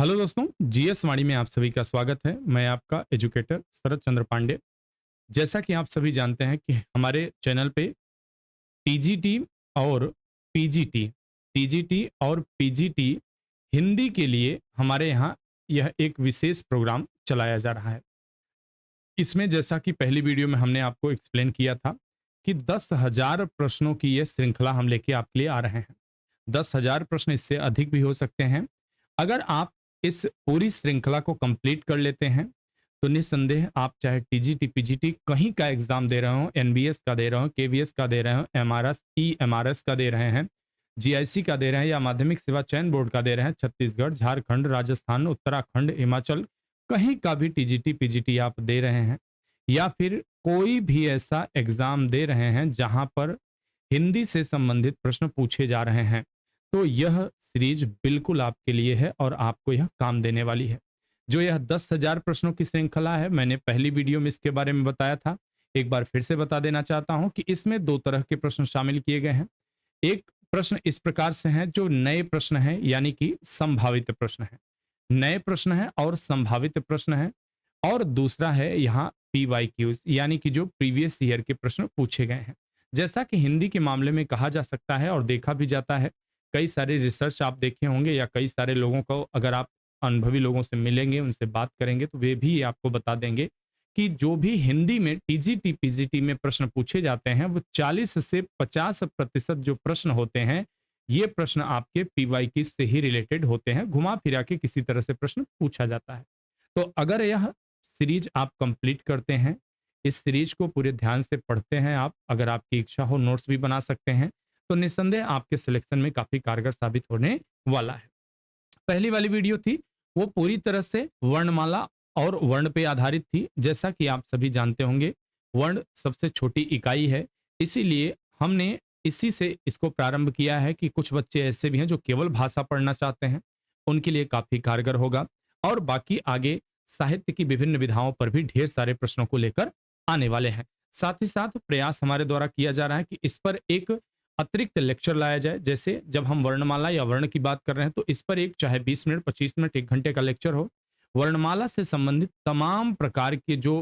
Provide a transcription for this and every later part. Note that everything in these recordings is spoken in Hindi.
हेलो दोस्तों, जीएस वाणी में आप सभी का स्वागत है। मैं आपका एजुकेटर शरद चंद्र पांडे। जैसा कि आप सभी जानते हैं कि हमारे चैनल पे टीजीटी और पीजीटी टीजीटी और पीजीटी हिंदी के लिए हमारे यहाँ यह एक विशेष प्रोग्राम चलाया जा रहा है। इसमें जैसा कि पहली वीडियो में हमने आपको एक्सप्लेन किया था कि 10,000 प्रश्नों की यह श्रृंखला हम लेके आपके लिए आ रहे हैं। 10,000 प्रश्न, इससे अधिक भी हो सकते हैं। अगर आप इस पूरी श्रृंखला को कंप्लीट कर लेते हैं तो निस्संदेह आप चाहे टीजीटी पीजीटी कहीं का एग्जाम दे रहे हो, एनबीएस का दे रहे हो, केवीएस का दे रहे हो, एमआरएस ईएमआरएस का दे रहे हैं, जीआईसी का दे रहे हैं या माध्यमिक सेवा चयन बोर्ड का दे रहे हैं, छत्तीसगढ़, झारखंड, राजस्थान, उत्तराखंड, हिमाचल, कहीं का भी टीजीटी पीजीटी आप दे रहे हैं या फिर कोई भी ऐसा एग्जाम दे रहे हैं जहां पर हिंदी से संबंधित प्रश्न पूछे जा रहे हैं, तो यह सीरीज बिल्कुल आपके लिए है और आपको यह काम देने वाली है। जो यह 10,000 प्रश्नों की श्रृंखला है, मैंने पहली वीडियो में इसके बारे में बताया था। एक बार फिर से बता देना चाहता हूं कि इसमें दो तरह के प्रश्न शामिल किए गए हैं। एक प्रश्न इस प्रकार से हैं जो नए प्रश्न हैं, यानी कि संभावित प्रश्न है, नए प्रश्न है और संभावित प्रश्न है। और दूसरा है यहाँ पीवाईक्यूज, यानी कि जो प्रीवियस ईयर के प्रश्न पूछे गए हैं। जैसा कि हिंदी के मामले में कहा जा सकता है और देखा भी जाता है, कई सारे रिसर्च आप देखे होंगे या कई सारे लोगों को अगर आप अनुभवी लोगों से मिलेंगे, उनसे बात करेंगे, तो वे भी आपको बता देंगे कि जो भी हिंदी में टीजीटी पीजीटी में प्रश्न पूछे जाते हैं वो 40 से 50% जो प्रश्न होते हैं, ये प्रश्न आपके पीवाईक्यू से ही रिलेटेड होते हैं। घुमा फिरा के किसी तरह से प्रश्न पूछा जाता है। तो अगर यह सीरीज आप कंप्लीट करते हैं, इस सीरीज को पूरे ध्यान से पढ़ते हैं आप, अगर आपकी इच्छा हो नोट्स भी बना सकते हैं, तो निस्संदेह आपके सिलेक्शन में काफी कारगर साबित होने वाला है। पहली वाली वीडियो थी वो पूरी तरह से वर्णमाला और वर्ण पे आधारित थी। जैसा कि आप सभी जानते होंगे, वर्ण सबसे छोटी इकाई है, इसीलिए हमने इसी से इसको प्रारंभ किया है कि कुछ बच्चे ऐसे भी हैं जो केवल भाषा पढ़ना चाहते हैं, उनके लिए काफी कारगर होगा। और बाकी आगे साहित्य की विभिन्न विधाओं पर भी ढेर सारे प्रश्नों को लेकर आने वाले हैं। साथ ही साथ प्रयास हमारे द्वारा किया जा रहा है कि इस पर एक अतिरिक्त लेक्चर लाया जाए। जैसे जब हम वर्णमाला या वर्ण की बात कर रहे हैं तो इस पर एक चाहे 20 मिनट, 25 मिनट, 1 घंटे का लेक्चर हो। वर्णमाला से संबंधित तमाम प्रकार के जो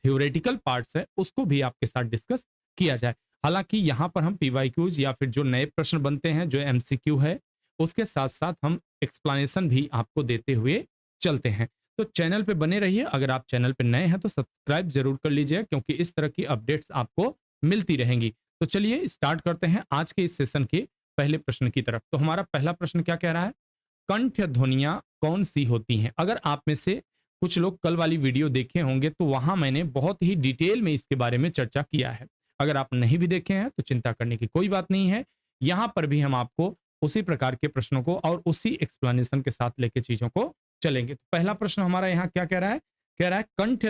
थ्योरेटिकल पार्ट्स है उसको भी आपके साथ डिस्कस किया जाए। हालांकि यहाँ पर हम पीवाईक्यूज या फिर जो नए प्रश्न बनते हैं, जो एमसीक्यू है, उसके साथ साथ हम एक्सप्लेनेशन भी आपको देते हुए चलते हैं। तो चैनल पे बने रहिए। अगर आप चैनल पे नए हैं तो सब्सक्राइब जरूर कर लीजिए, क्योंकि इस तरह की अपडेट्स आपको मिलती रहेंगी। तो चलिए स्टार्ट करते हैं आज के इस सेशन के पहले प्रश्न की तरफ। तो हमारा पहला प्रश्न क्या कह रहा है? कंठ ध्वनियां कौन सी होती हैं? अगर आप में से कुछ लोग कल वाली वीडियो देखे होंगे तो वहां मैंने बहुत ही डिटेल में इसके बारे में चर्चा किया है। अगर आप नहीं भी देखे हैं तो चिंता करने की कोई बात नहीं है। यहां पर भी हम आपको उसी प्रकार के प्रश्नों को और उसी एक्सप्लेनेशन के साथ लेके चीजों को चलेंगे। तो पहला प्रश्न हमारा यहाँ क्या कह रहा है? कह रहा है कंठ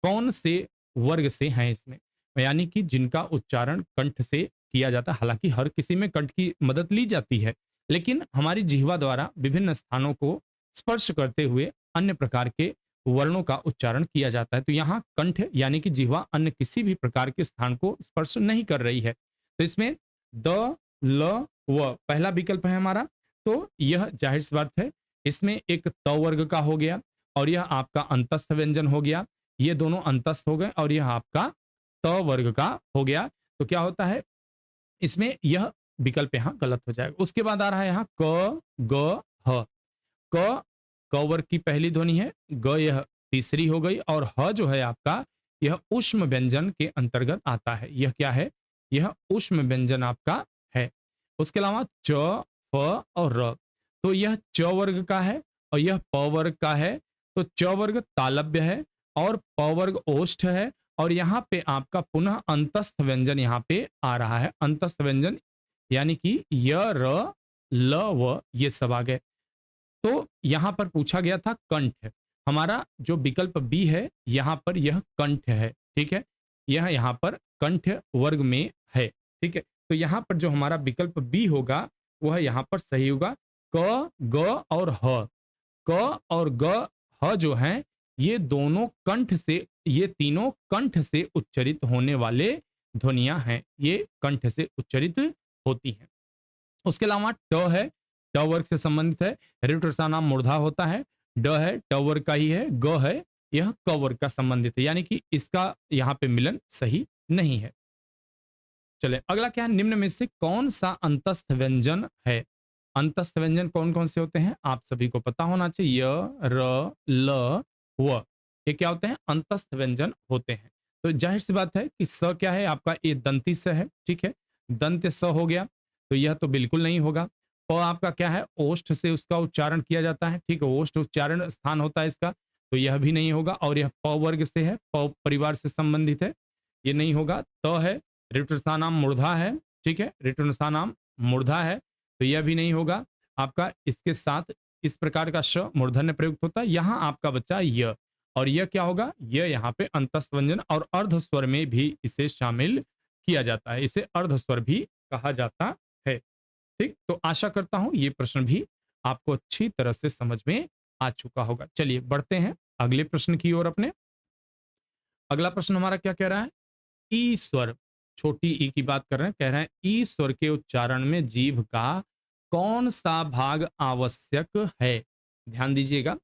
कौन से वर्ग से हैं इसमें, यानी कि जिनका उच्चारण कंठ से किया जाता है। हालांकि हर किसी में कंठ की मदद ली जाती है, लेकिन हमारी जिह्वा द्वारा विभिन्न स्थानों को स्पर्श करते हुए अन्य प्रकार के वर्णों का उच्चारण किया जाता है। तो यहाँ कंठ यानी कि जिह्वा अन्य किसी भी प्रकार के स्थान को स्पर्श नहीं कर रही है। तो इसमें द, ल, व पहला विकल्प है हमारा। तो यह जाहिर सी बात है, इसमें एक त वर्ग का हो गया और यह आपका अंतस्थ व्यंजन हो गया। ये दोनों अंतस्थ हो गए और यह आपका त वर्ग का हो गया। तो क्या होता है इसमें, यह विकल्प यहाँ गलत हो जाएगा। उसके बाद आ रहा है यहाँ क, ग, ह। क, क वर्ग की पहली ध्वनि है, ग यह तीसरी हो गई और ह जो है आपका, यह ऊष्म व्यंजन के अंतर्गत आता है। यह क्या है? यह ऊष्म व्यंजन आपका है। उसके अलावा च, फ और र। तो यह च वर्ग का है और यह प वर्ग का है। तो च वर्ग तालव्य है और प वर्ग ओष्ठ है। और यहाँ पे आपका पुनः अंतस्थ व्यंजन यहाँ पे आ रहा है। अंतस्थ व्यंजन यानी कि य, र, ल, व ये सब आ गए। तो यहां पर पूछा गया था कंठ। हमारा जो विकल्प बी है यहां पर यह कंठ है। ठीक है, यह यहां पर कंठ वर्ग में है। ठीक है, तो यहां पर जो हमारा विकल्प बी होगा वह यहां पर सही होगा। क, ग और ह। क और ग, ह जो हैं ये दोनों कंठ से, ये तीनों कंठ से उच्चरित होने वाले ध्वनियां हैं। ये कंठ से उच्चरित होती हैं। उसके अलावा ट है। ट वर्ग से संबंधित है। ऋ नाम मूर्धा होता है। ड है ट वर्ग का ही है। ग है यह क वर्ग का संबंधित है, यानी कि इसका यहाँ पे मिलन सही नहीं है। चले अगला क्या है, निम्न में से कौन सा अंतस्थ व्यंजन है। अंतस्थ व्यंजन कौन कौन से होते हैं आप सभी को पता होना चाहिए। य, र, ल, व, ये क्या होते हैं, अंतस्थ व्यंजन होते हैं। तो जाहिर सी बात है कि स क्या है आपका, ये दंती स है, ठीक है, दंत स हो गया, तो यह तो बिल्कुल नहीं होगा। प आपका क्या है, ओष्ठ से उसका उच्चारण किया जाता है, ठीक है, ओष्ठ उच्चारण स्थान होता है इसका, तो यह भी नहीं होगा। और यह प वर्ग से है, प परिवार से संबंधित है, ये नहीं होगा। त है, ऋटुषा नाम मूर्धा है, ठीक है, ऋटुषा नाम मूर्धा है, तो यह भी नहीं होगा आपका। इसके साथ इस प्रकार का श मूर्धन्य प्रयुक्त होता है। यहाँ आपका बच्चा य, और यह क्या होगा, यह यहाँ पे अंतस्थ व्यंजन और अर्ध स्वर में भी इसे शामिल किया जाता है, इसे अर्ध स्वर भी कहा जाता है। ठीक, तो आशा करता हूं ये प्रश्न भी आपको अच्छी तरह से समझ में आ चुका होगा। चलिए बढ़ते हैं अगले प्रश्न की ओर अपने। अगला प्रश्न हमारा क्या कह रहा है, ई स्वर, छोटी ई की बात कर रहे हैं, कह रहे हैं ई स्वर के उच्चारण में जीभ का कौन सा भाग आवश्यक है। ध्यान दीजिएगा,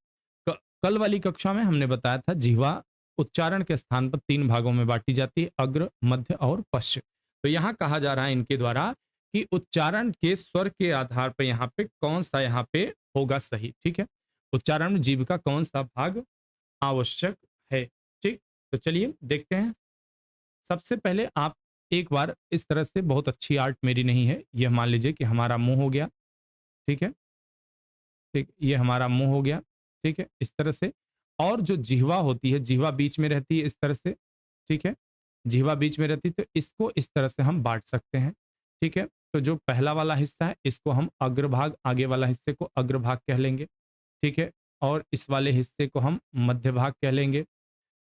कल वाली कक्षा में हमने बताया था जिह्वा उच्चारण के स्थान पर 3 भागों में बांटी जाती है, अग्र, मध्य और पश्च। तो यहाँ कहा जा रहा है इनके द्वारा कि उच्चारण के स्वर के आधार पर यहाँ पे कौन सा यहाँ पे होगा सही, ठीक है, उच्चारण में जीभ का कौन सा भाग आवश्यक है। ठीक, तो चलिए देखते हैं। सबसे पहले आप एक बार इस तरह से, बहुत अच्छी आर्ट मेरी नहीं है, यह मान लीजिए कि हमारा मुंह हो गया, ठीक है, ठीक, ये हमारा मुंह हो गया, ठीक है, इस तरह से। और जो जिह्वा होती है, जिह्वा बीच में रहती है इस तरह से, ठीक है, जिह्वा बीच में रहती है, तो इसको इस तरह से हम बांट सकते हैं, ठीक है। तो जो पहला वाला हिस्सा है इसको हम अग्रभाग, आगे वाला हिस्से को अग्रभाग कह लेंगे, ठीक है, और इस वाले हिस्से को हम मध्य भाग कह लेंगे,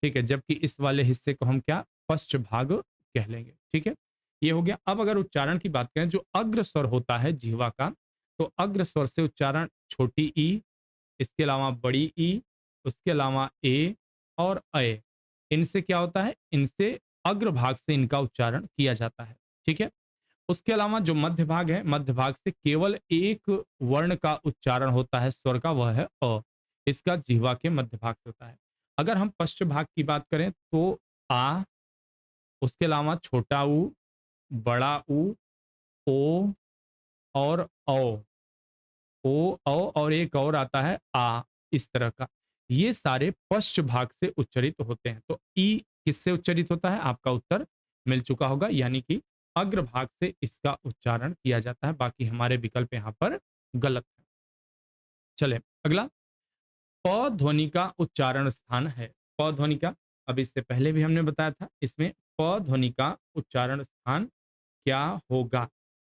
ठीक है, जबकि इस वाले हिस्से को हम क्या, पश्च भाग कह लेंगे, ठीक है, ये हो गया। अब अगर उच्चारण की बात करें, जो अग्र स्वर होता है जिह्वा का, तो अग्र स्वर से उच्चारण छोटी ई, इसके अलावा बड़ी ई, उसके अलावा ए और अय, इनसे क्या होता है, इनसे अग्र भाग से इनका उच्चारण किया जाता है, ठीक है। उसके अलावा जो मध्य भाग है, मध्य भाग से केवल एक वर्ण का उच्चारण होता है स्वर का, वह है अ, इसका जिह्वा के मध्य भाग से होता है। अगर हम पश्च भाग की बात करें तो आ, उसके अलावा छोटा ऊ, बड़ा ऊ, ओ और औ, ओ औ और एक और आता है आ, इस तरह का, ये सारे पश्च भाग से उच्चरित होते हैं। तो ई किससे उच्चरित होता है, आपका उत्तर मिल चुका होगा, यानी कि अग्र भाग से इसका उच्चारण किया जाता है। बाकी हमारे विकल्प यहाँ पर गलत है। चले अगला, प ध्वनि का उच्चारण स्थान है। प ध्वनि का, अब इससे पहले भी हमने बताया था, इसमें प ध्वनि का उच्चारण स्थान क्या होगा,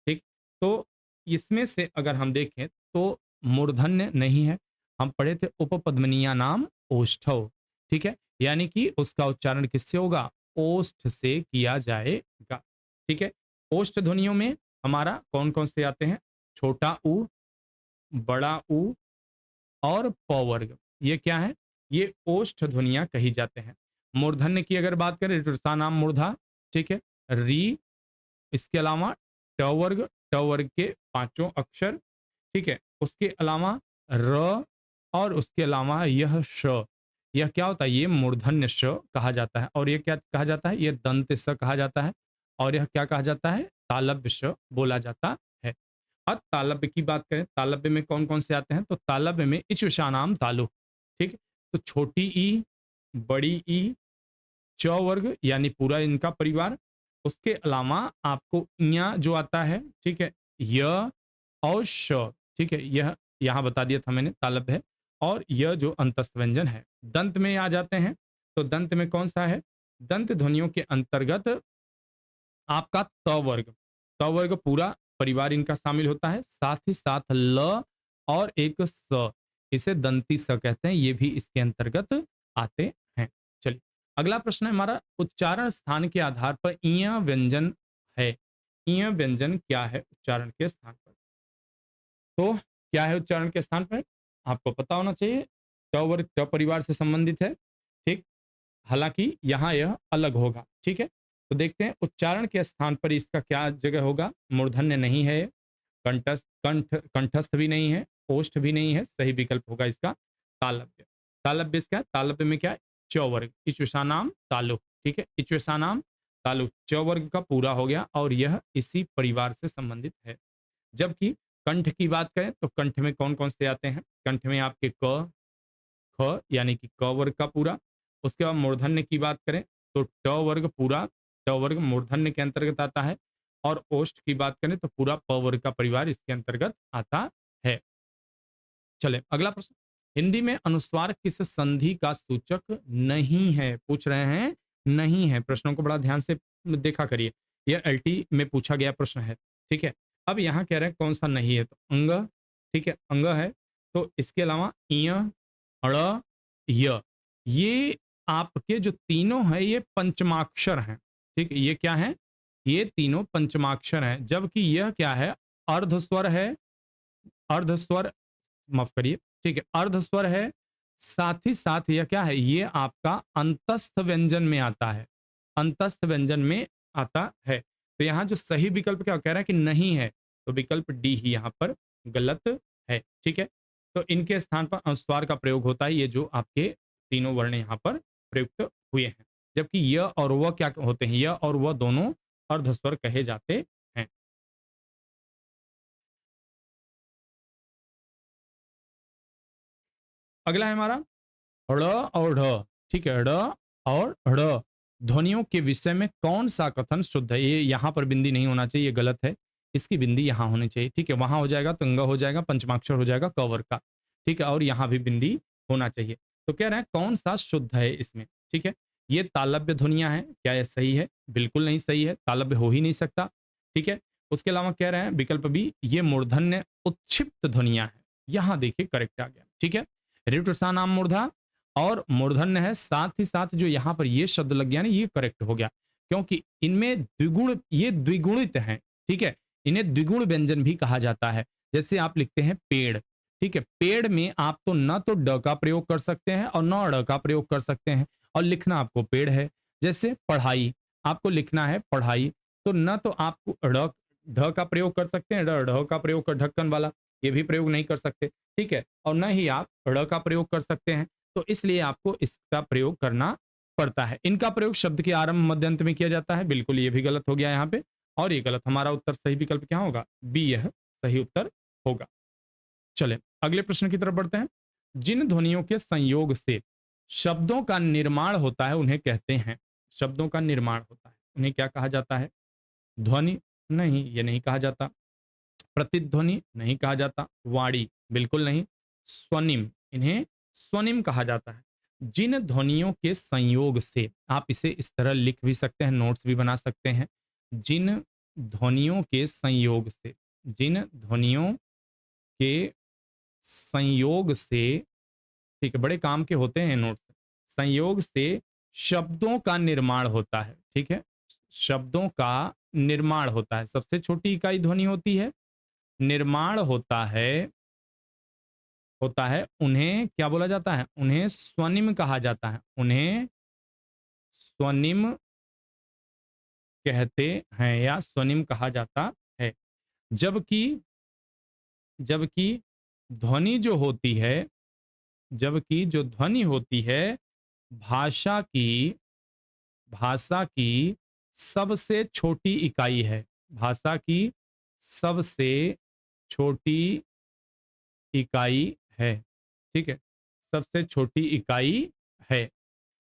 ठीक। तो इसमें से अगर हम देखें तो मूर्धन्य नहीं है, हम पढ़े थे उपपद्मनीया नाम ओष्ठव, ठीक है, यानी कि उसका उच्चारण किससे होगा, ओष्ठ से किया जाएगा, ठीक है। ओष्ठ ध्वनियों में हमारा कौन कौन से आते हैं, छोटा ऊ, बड़ा ऊ और प वर्ग, ये क्या है, ये ओष्ठ ध्वनियां कही जाते हैं। मूर्धन्य की अगर बात करें, ऋटुषा नाम मूर्धा, ठीक है, री, इसके अलावा ट वर्ग, ट वर्ग के पांचों अक्षर, ठीक है, उसके अलावा र, और उसके अलावा यह श, यह क्या होता है, ये मूर्धन्य श कहा जाता है। और ये क्या कहा जाता है, ये दंत स कहा जाता है। और यह क्या कहा जाता है, तालव्य श बोला जाता है। अब तालव्य की बात करें, तालव्य में कौन कौन से आते हैं, तो तालव्य में इचुषानाम तालु, ठीक है, तो छोटी ई, बड़ी ई, च वर्ग यानी पूरा इनका परिवार, उसके अलावा आपको इया जो आता है, ठीक है, य और श, ठीक है, यह यहाँ बता दिया था मैंने, तालव्य है। और यह जो अंतस्थ व्यंजन है, दंत में आ जाते हैं, तो दंत में कौन सा है, दंत ध्वनियों के अंतर्गत आपका त वर्ग, त वर्ग पूरा परिवार इनका शामिल होता है, साथ ही साथ ल और एक स, इसे दंती स कहते हैं, ये भी इसके अंतर्गत आते हैं। चलिए अगला प्रश्न है हमारा, उच्चारण स्थान के आधार पर ईय व्यंजन है। ईय व्यंजन क्या है उच्चारण के स्थान पर, तो क्या है उच्चारण के स्थान पर, आपको पता होना चाहिए, ट वर्ग ट परिवार से संबंधित है, ठीक, हालांकि यहाँ यह अलग होगा, ठीक है। तो देखते हैं उच्चारण के स्थान पर इसका क्या जगह होगा, मूर्धन्य नहीं है, कंठस्थ भी नहीं है, ओष्ठ भी नहीं है, सही विकल्प होगा इसका तालव्य। तालव्य इसका, तालव्य में क्या है, च वर्ग, इच्वसानाम तालु, ठीक है, इच्वसानाम तालु, च वर्ग का पूरा हो गया और यह इसी परिवार से संबंधित है। जबकि कंठ की बात करें तो कंठ में कौन कौन से आते हैं, कंठ में आपके क, ख यानी कि क वर्ग का पूरा। उसके बाद मूर्धन्य की बात करें तो ट वर्ग पूरा, ट वर्ग मूर्धन्य के अंतर्गत आता है। और ओष्ठ की बात करें तो पूरा प वर्ग का परिवार इसके अंतर्गत आता है। चले अगला प्रश्न, हिंदी में अनुस्वार किस संधि का सूचक नहीं है, पूछ रहे हैं नहीं है। प्रश्नों को बड़ा ध्यान से देखा करिए, यह एलटी में पूछा गया प्रश्न है, ठीक है। अब यहाँ कह रहे हैं कौन सा नहीं है, तो अंग, ठीक है, अंग है। तो इसके अलावा इय, अड़, य, ये आपके जो तीनों है ये पंचमाक्षर हैं, ठीक है, ये क्या है, ये तीनों पंचमाक्षर हैं। जबकि यह क्या है, अर्ध स्वर है, अर्ध स्वर, माफ करिए, ठीक है, अर्ध स्वर है। साथ ही साथ यह क्या है, ये आपका अंतस्थ व्यंजन में आता है, अंतस्थ व्यंजन में आता है। तो यहाँ जो सही विकल्प क्या कह रहा है कि नहीं है, तो विकल्प डी ही यहाँ पर गलत है, ठीक है। तो इनके स्थान पर अनुस्वार का प्रयोग होता है, ये जो आपके तीनों वर्ण यहाँ पर प्रयुक्त हुए हैं। जबकि यह और वह क्या होते हैं, यह और वह दोनों अर्धस्वर कहे जाते हैं। अगला है हमारा ड़ और ढ, ठीक है, ड़ और ढ़ ध्वनियों के विषय में कौन सा कथन शुद्ध है, ये यहाँ पर बिंदी नहीं होना चाहिए, ये गलत है, इसकी बिंदी यहाँ होनी चाहिए, ठीक है, वहां हो जाएगा तंगा हो जाएगा, पंचमाक्षर हो जाएगा कवर का, ठीक है, और यहाँ भी बिंदी होना चाहिए। तो कह रहे हैं कौन सा शुद्ध है इसमें, ठीक है, ये तालव्य ध्वनियां हैं, क्या यह सही है, बिल्कुल नहीं सही है, तालव्य हो ही नहीं सकता, ठीक है। उसके अलावा कह रहे हैं विकल्प बी, ये मूर्धन्य उच्छिप्त ध्वनियां हैं, यहाँ देखिए करेक्ट आ गया, ठीक है, ऋटुसा नाम मूर्धा और मूर्धन्य है, साथ ही साथ जो यहाँ पर ये शब्द लग गया ना, ये करेक्ट हो गया, क्योंकि इनमें द्विगुण, ये द्विगुणित हैं, ठीक है, इन्हें द्विगुण व्यंजन भी कहा जाता है। जैसे आप लिखते हैं पेड़, ठीक है, पेड़ में आप तो न तो ड का प्रयोग कर सकते हैं और न ड़ का प्रयोग कर सकते हैं, और लिखना आपको पेड़ है। जैसे पढ़ाई, आपको लिखना है पढ़ाई, तो न तो आपको ड़ ढ का प्रयोग कर सकते हैं, ढ ढ का प्रयोग कर ढक्कन वाला, ये भी प्रयोग नहीं कर सकते, ठीक है, और न ही आप ड़ का प्रयोग कर सकते हैं, तो इसलिए आपको इसका प्रयोग करना पड़ता है। इनका प्रयोग शब्द के आरंभ मध्य अंत में किया जाता है, बिल्कुल ये भी गलत हो गया यहाँ पे, और ये गलत, हमारा उत्तर सही विकल्प क्या होगा, बी, यह सही उत्तर होगा। चले अगले प्रश्न की तरफ बढ़ते हैं, जिन ध्वनियों के संयोग से शब्दों का निर्माण होता है उन्हें कहते हैं, शब्दों का निर्माण होता है उन्हें क्या कहा जाता है, ध्वनि, नहीं ये नहीं कहा जाता, प्रतिध्वनि नहीं कहा जाता, वाणी बिल्कुल नहीं, स्वनिम, इन्हें स्वनिम कहा जाता है। जिन ध्वनियों के संयोग से, आप इसे इस तरह लिख भी सकते हैं, नोट्स भी बना सकते हैं, जिन ध्वनियों के संयोग से, जिन ध्वनियों के संयोग से, ठीक है, बड़े काम के होते हैं नोट्स, संयोग से शब्दों का निर्माण होता है, ठीक है, शब्दों का निर्माण होता है, सबसे छोटी इकाई ध्वनि होती है, निर्माण होता है, उन्हें क्या बोला जाता है, उन्हें स्वनिम कहा जाता है, उन्हें स्वनिम कहते हैं या स्वनिम कहा जाता है। जबकि जबकि ध्वनि जो होती है, जबकि जो ध्वनि होती है भाषा की, भाषा की सबसे छोटी इकाई है, भाषा की सबसे छोटी इकाई है, ठीक है, सबसे छोटी इकाई है,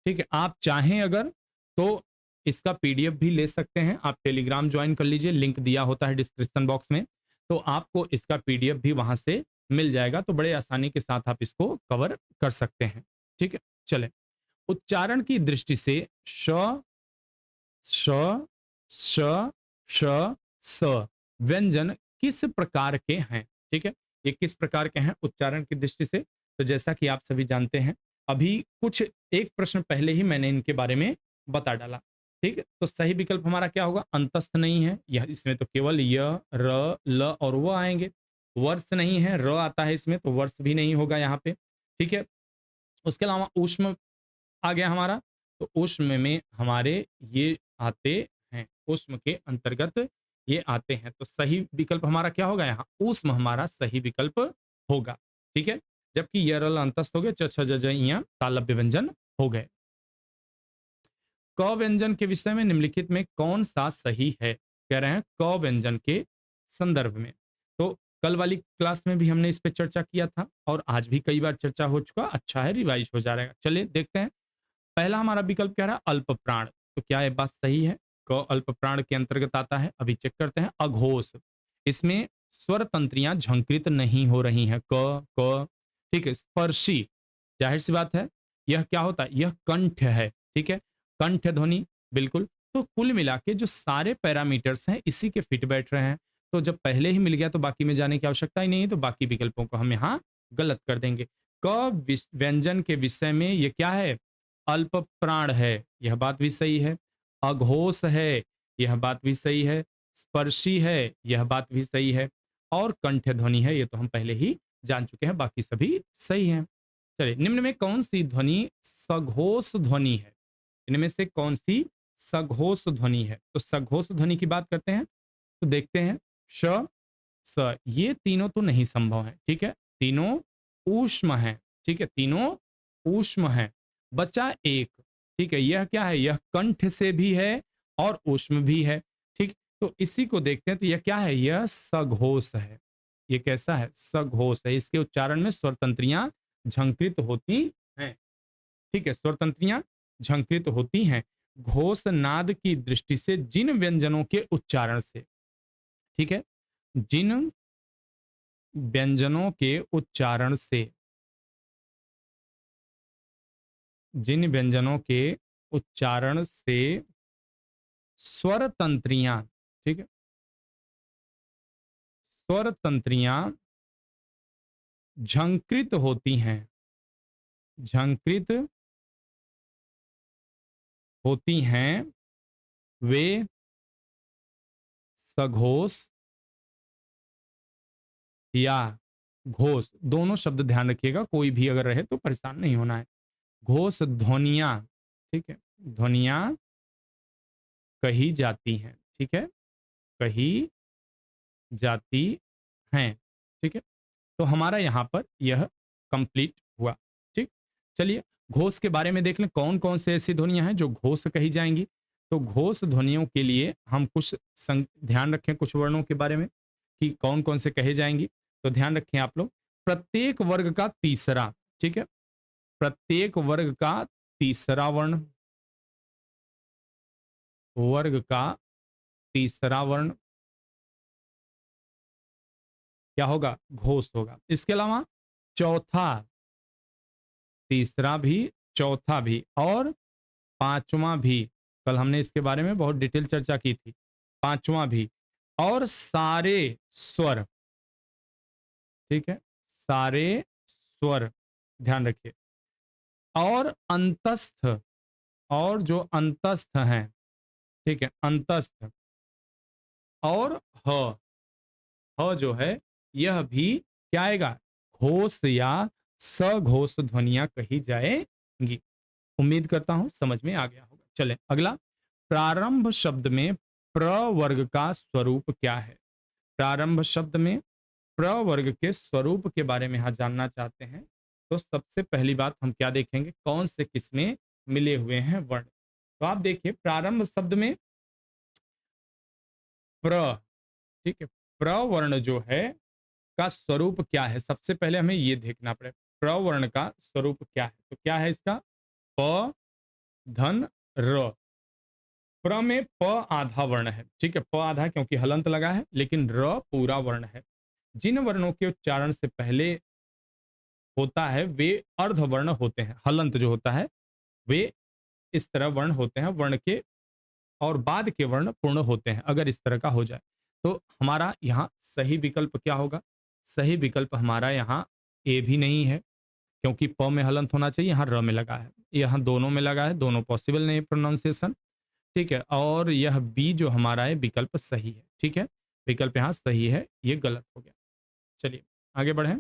ठीक है। आप चाहें अगर तो इसका पीडीएफ भी ले सकते हैं, आप टेलीग्राम ज्वाइन कर लीजिए, लिंक दिया होता है डिस्क्रिप्शन बॉक्स में, तो आपको इसका पीडीएफ भी वहां से मिल जाएगा, तो बड़े आसानी के साथ आप इसको कवर कर सकते हैं, ठीक है। चले उच्चारण की दृष्टि से श, श, श, श, स व्यंजन किस प्रकार के हैं, ठीक है, ये किस प्रकार के हैं उच्चारण की दृष्टि से, तो जैसा कि आप सभी जानते हैं, अभी कुछ एक प्रश्न पहले ही मैंने इनके बारे में बता डाला, ठीक है। तो सही विकल्प हमारा क्या होगा, अंतस्थ नहीं है, यह इसमें तो केवल य, र, ल और वो आएंगे, वर्ष नहीं है, र आता है इसमें, तो वर्ष भी नहीं होगा यहाँ पे, ठीक है। उसके अलावा ऊष्म आ गया हमारा, तो ऊष्म में हमारे ये आते हैं, ऊष्म के अंतर्गत ये आते हैं। तो सही विकल्प हमारा क्या होगा यहाँ? ऊष्म हमारा सही विकल्प होगा। ठीक है? जबकि यरल अंतस्थ हो गए, च, छ, ज, झ, इयां तालव्य व्यंजन हो गए। क व्यंजन के विषय में निम्नलिखित में कौन सा सही है? कह रहे हैं क व्यंजन के संदर्भ में। तो कल वाली क्लास में भी हमने इस पे चर्चा किया था और आज भी कई बार चर्चा हो चुका। अच्छा है, रिवाइज हो जा रहेगा। चलिए देखते हैं। पहला हमारा विकल्प कह रहा है अल्प प्राण। तो क्या ये बात सही है? क अल्प प्राण के अंतर्गत आता है। अभी चेक करते हैं। अघोष, इसमें स्वर तंत्रियां झंकृत नहीं हो रही हैं। क ठीक है। स्पर्शी, जाहिर सी बात है, यह क्या होता है? यह कंठ है। ठीक है, कंठ ध्वनि, बिल्कुल। तो कुल मिला के जो सारे पैरामीटर्स हैं इसी के फिट बैठ रहे हैं। तो जब पहले ही मिल गया तो बाकी में जाने की आवश्यकता ही नहीं है, तो बाकी विकल्पों को हम यहाँ गलत कर देंगे। व्यंजन के विषय में ये क्या है? अल्प प्राण है, यह बात भी सही है। अघोष है, यह बात भी सही है। स्पर्शी है, यह बात भी सही है। और कंठ ध्वनि है, ये तो हम पहले ही जान चुके हैं, बाकी सभी सही हैं। चलिए, निम्न में कौन सी ध्वनि सघोष ध्वनि है? इनमें से कौन सी सघोष ध्वनि है? तो सघोष ध्वनि की बात करते हैं तो देखते हैं। श, स, ये तीनों तो नहीं संभव है। ठीक है, तीनों ऊष्म है। ठीक है, तीनों ऊष्म है। बचा एक। ठीक है, यह क्या है? यह कंठ से भी है और ऊष्म भी है। ठीक, तो इसी को देखते हैं। तो यह क्या है? यह सघोष है। ये कैसा है? सघोष है। इसके उच्चारण में स्वर तंत्रियां झंकृत होती हैं। ठीक है, स्वर तंत्रियां झंकृत होती हैं। घोष नाद की दृष्टि से जिन व्यंजनों के उच्चारण से, ठीक है, जिन व्यंजनों के उच्चारण से, जिन व्यंजनों के उच्चारण से स्वर तंत्रियां, ठीक है, स्वर तंत्रियां झंकृत होती हैं, झंकृत होती हैं, वे सघोष या घोष, दोनों शब्द ध्यान रखिएगा, कोई भी अगर रहे तो परेशान नहीं होना है। घोष ध्वनियां, ठीक है, ध्वनियां कही जाती हैं। ठीक है, कही जाती हैं। ठीक है, तो हमारा यहाँ पर यह कंप्लीट हुआ। ठीक, चलिए घोष के बारे में देख लें, कौन कौन से ऐसी ध्वनियां हैं जो घोष कही जाएंगी। तो घोष ध्वनियों के लिए हम कुछ ध्यान रखें कुछ वर्णों के बारे में कि कौन कौन से कहे जाएंगी। तो ध्यान रखें आप लोग, प्रत्येक वर्ग का तीसरा, ठीक है, प्रत्येक वर्ग का तीसरा वर्ण, वर्ग का तीसरा वर्ण क्या होगा? घोष होगा। इसके अलावा चौथा, तीसरा भी, चौथा भी और पांचवा भी, कल हमने इसके बारे में बहुत डिटेल चर्चा की थी। पांचवा भी और सारे स्वर, ठीक है, सारे स्वर ध्यान रखिए। और अंतस्थ, और जो अंतस्थ हैं, ठीक है, अंतस्थ और ह, ह जो है यह भी क्या आएगा? घोष या सघोष ध्वनियां कही जाएंगी। उम्मीद करता हूं समझ में आ गया होगा। चले अगला, प्रारंभ शब्द में प्र वर्ग का स्वरूप क्या है? प्रारंभ शब्द में प्र वर्ग के स्वरूप के बारे में यहां जानना चाहते हैं। तो सबसे पहली बात हम क्या देखेंगे? कौन से किसमें मिले हुए हैं वर्ण। तो आप देखिए प्रारंभ शब्द में प्र, ठीक है, प्र वर्ण जो है का स्वरूप क्या है? सबसे पहले हमें ये देखना पड़ेगा प्र वर्ण का स्वरूप क्या है। तो क्या है इसका? प धन र। प्र में प आधा वर्ण है। ठीक है, प आधा क्योंकि हलंत लगा है, लेकिन र पूरा वर्ण है। जिन वर्णों के उच्चारण से पहले होता है वे अर्ध वर्ण होते हैं। हलंत जो होता है वे इस तरह वर्ण होते हैं, वर्ण के और बाद के वर्ण पूर्ण होते हैं। अगर इस तरह का हो जाए तो हमारा यहाँ सही विकल्प क्या होगा? सही विकल्प हमारा यहाँ ए भी नहीं है, क्योंकि प में हलंत होना चाहिए, यहाँ र में लगा है, यहाँ दोनों में लगा है, दोनों पॉसिबल नहीं प्रोनाउंसिएशन। ठीक है, और यह बी जो हमारा है विकल्प सही है। ठीक है, विकल्प यहाँ सही है, ये गलत हो गया। चलिए आगे बढ़ें।